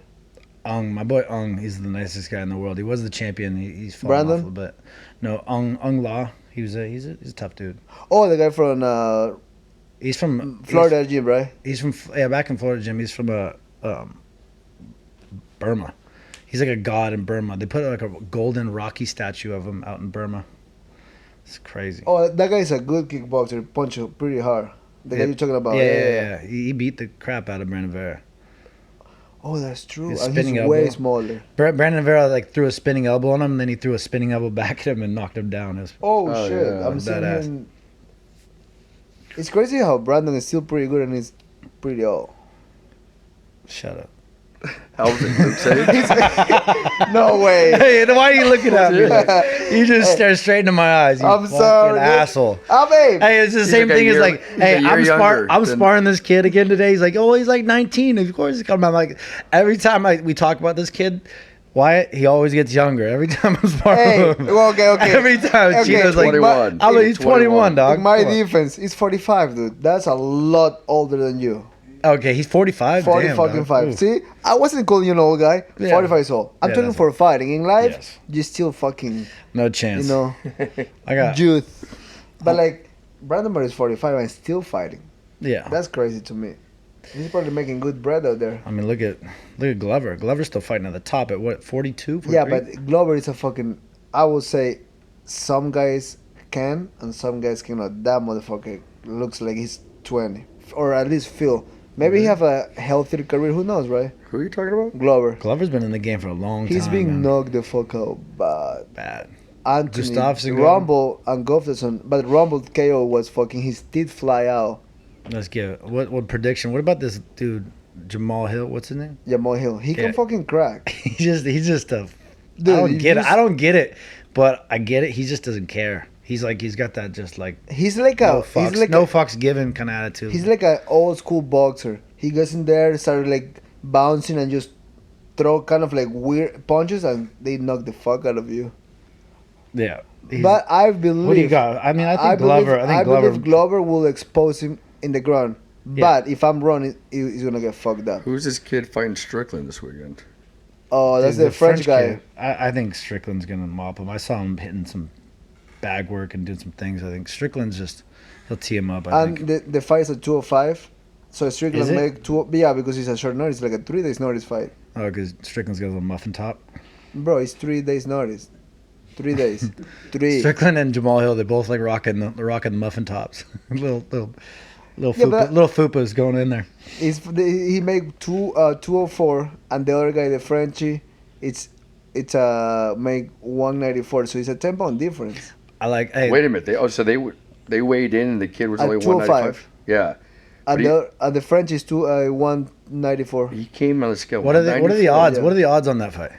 My boy he's the nicest guy in the world. He was the champion. He's fallen Brandon? off a little bit. No, La. He's a tough dude. Oh, the guy from He's from Florida gym, right? He's from back in Florida, Jim. He's from Burma. He's like a god in Burma. They put like a golden Rocky statue of him out in Burma. It's crazy. Oh, that guy is a good kickboxer. Punch you pretty hard. The guy you're talking about. Yeah. He beat the crap out of Brandon Vera. Oh, that's true. His And spinning he's way elbow. smaller. Brandon Vera like threw a spinning elbow on him, and then he threw a spinning elbow back at him and knocked him down. It was Oh, Oh, shit. yeah. I'm seeing Badass. him. It's crazy how Brandon is still pretty good and he's pretty old. shut up. How was it? Luke saying? No way. Hey, why are you looking at me? You just stare straight into my eyes. You I'm fucking sorry. asshole. Oh, babe. Hey, it's the He's same like a thing as year- like, he's hey, a year I'm younger than- sparring this kid again today. He's like, oh, he's like 19. Of course he's coming. I'm like, every time we talk about this kid, Wyatt, he always gets younger. Every time I'm sparring Hey, with him. well, okay. Every time. Okay, Chito's like, 21. I'm like, he's 21, dog. In my Come on. defense, he's 45, dude. That's a lot older than you. Okay, he's 45. 40 Damn, fucking dog. 5. Ooh. See, I wasn't calling you an old guy. Yeah. 45 years old. I'm Yeah, talking that's for fighting. In life, Yes. you still fucking, No chance. you know, I got. youth. But like, Brandon Murray is 45 and still fighting. Yeah. That's crazy to me. He's probably making good bread out there. I mean, look at Glover. Glover's still fighting at the top at what, 42? 43? Yeah, but Glover is a fucking. I would say some guys can and some guys cannot. That motherfucker looks like he's 20. Or at least feel. Maybe he have a healthier career. Who knows, right? Who are you talking about? Glover. Glover's been in the game for a long time. He's being man. knocked the fuck out. But Bad. Anthony, Gustafsson got Rumble, and Gustafsson. But Rumble KO was fucking. His teeth fly out. Let's give it. What prediction? What about this dude, Jamal Hill? What's his name? Jamal Hill. He Yeah. can fucking crack. He's just a. Dude, I don't you get it. just- I don't get it, but I get it. He just doesn't care. He's got that just like He's like no a. fucks, He's like no a, fucks given kind of attitude. He's like an old school boxer. He goes in there, started like bouncing and just throw kind of like weird punches, and they knock the fuck out of you. yeah. He's- But I believe. what do you got? I mean, I think Glover. I think Glover. believe Glover will expose him in the ground. Yeah. But if I'm wrong, he's gonna get fucked up. Who's this kid fighting Strickland this weekend? Oh, that's Dude, the French guy. kid, I think Strickland's gonna mop him. I saw him hitting some bag work and doing some things. I think Strickland's he'll tee him up. I think. And the fight's at 205. So Strickland Is it? make two. Yeah, because it's a short notice, like a 3 days notice fight. Oh, because Strickland's got a little muffin top. Bro, it's 3 days notice. 3 days. 3. Strickland and Jamal Hill, they both like rocking the muffin tops. little Yeah, fupa, but- little fupas going in there. He make 204, and the other guy, the Frenchie, it's make 194. So it's a 10-pound difference. I like. Hey, Wait a minute. They weighed in and the kid was At only 205. 195. Yeah. And But the French is 194. he came on the scale. what are the 194. odds? yeah. What are the odds on that fight?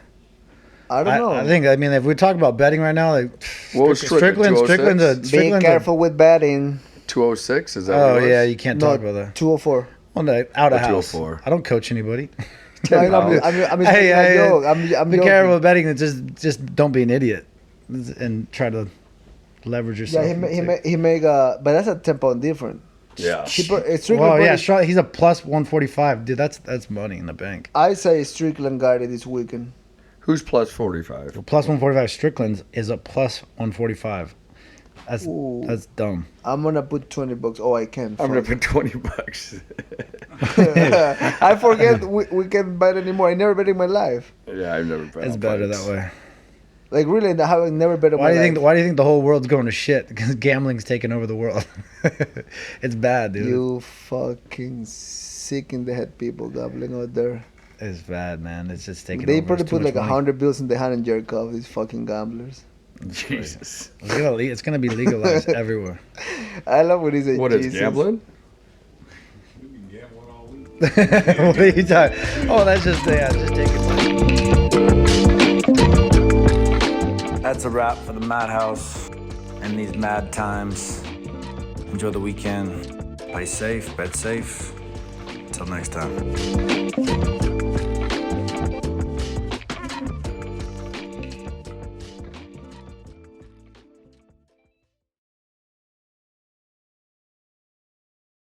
I don't know. I think. I mean, if we talk about betting right now, like What was Strickland, Strickland's a. Be Strickland's careful with betting. 206? Is that Oh what it was? yeah, you can't No, talk about that. 204. Well, no, out of Or house. 204. I don't coach anybody. 10 I'm pounds. I'm Hey, a hey, joke. I'm Be joking. careful with betting. Just don't be an idiot, and try to leverage yourself. Yeah, he make but that's a 10-pound difference. Yeah. Strickland. Well, yeah, probably- he's a plus 145, dude. That's money in the bank. I say Strickland got it this weekend. Who's plus 45? Plus 145 Strickland's is a plus 145. Ooh. That's dumb. I'm gonna put $20. Oh, I can. I'm going to fuck. put $20. I forget we can't bet anymore. I never bet in my life. Yeah, I've never bet It's on better fights. that way. Like really, I have never bet in Why my do you life. think? Why do you think the whole world's going to shit? Because gambling's taking over the world. It's bad, dude. You fucking sick in the head people gambling out there. It's bad, man. It's just taking They over. probably It's too put much like money. $100 in the hand and jerk off these fucking gamblers. Jesus. It's gonna be legalized everywhere. I love when he said What, Jesus. it's gambling? What are you talking? Oh, that's just taking money. That's a wrap for the MadHouse and these mad times. Enjoy the weekend. Play safe, bet safe. Until next time.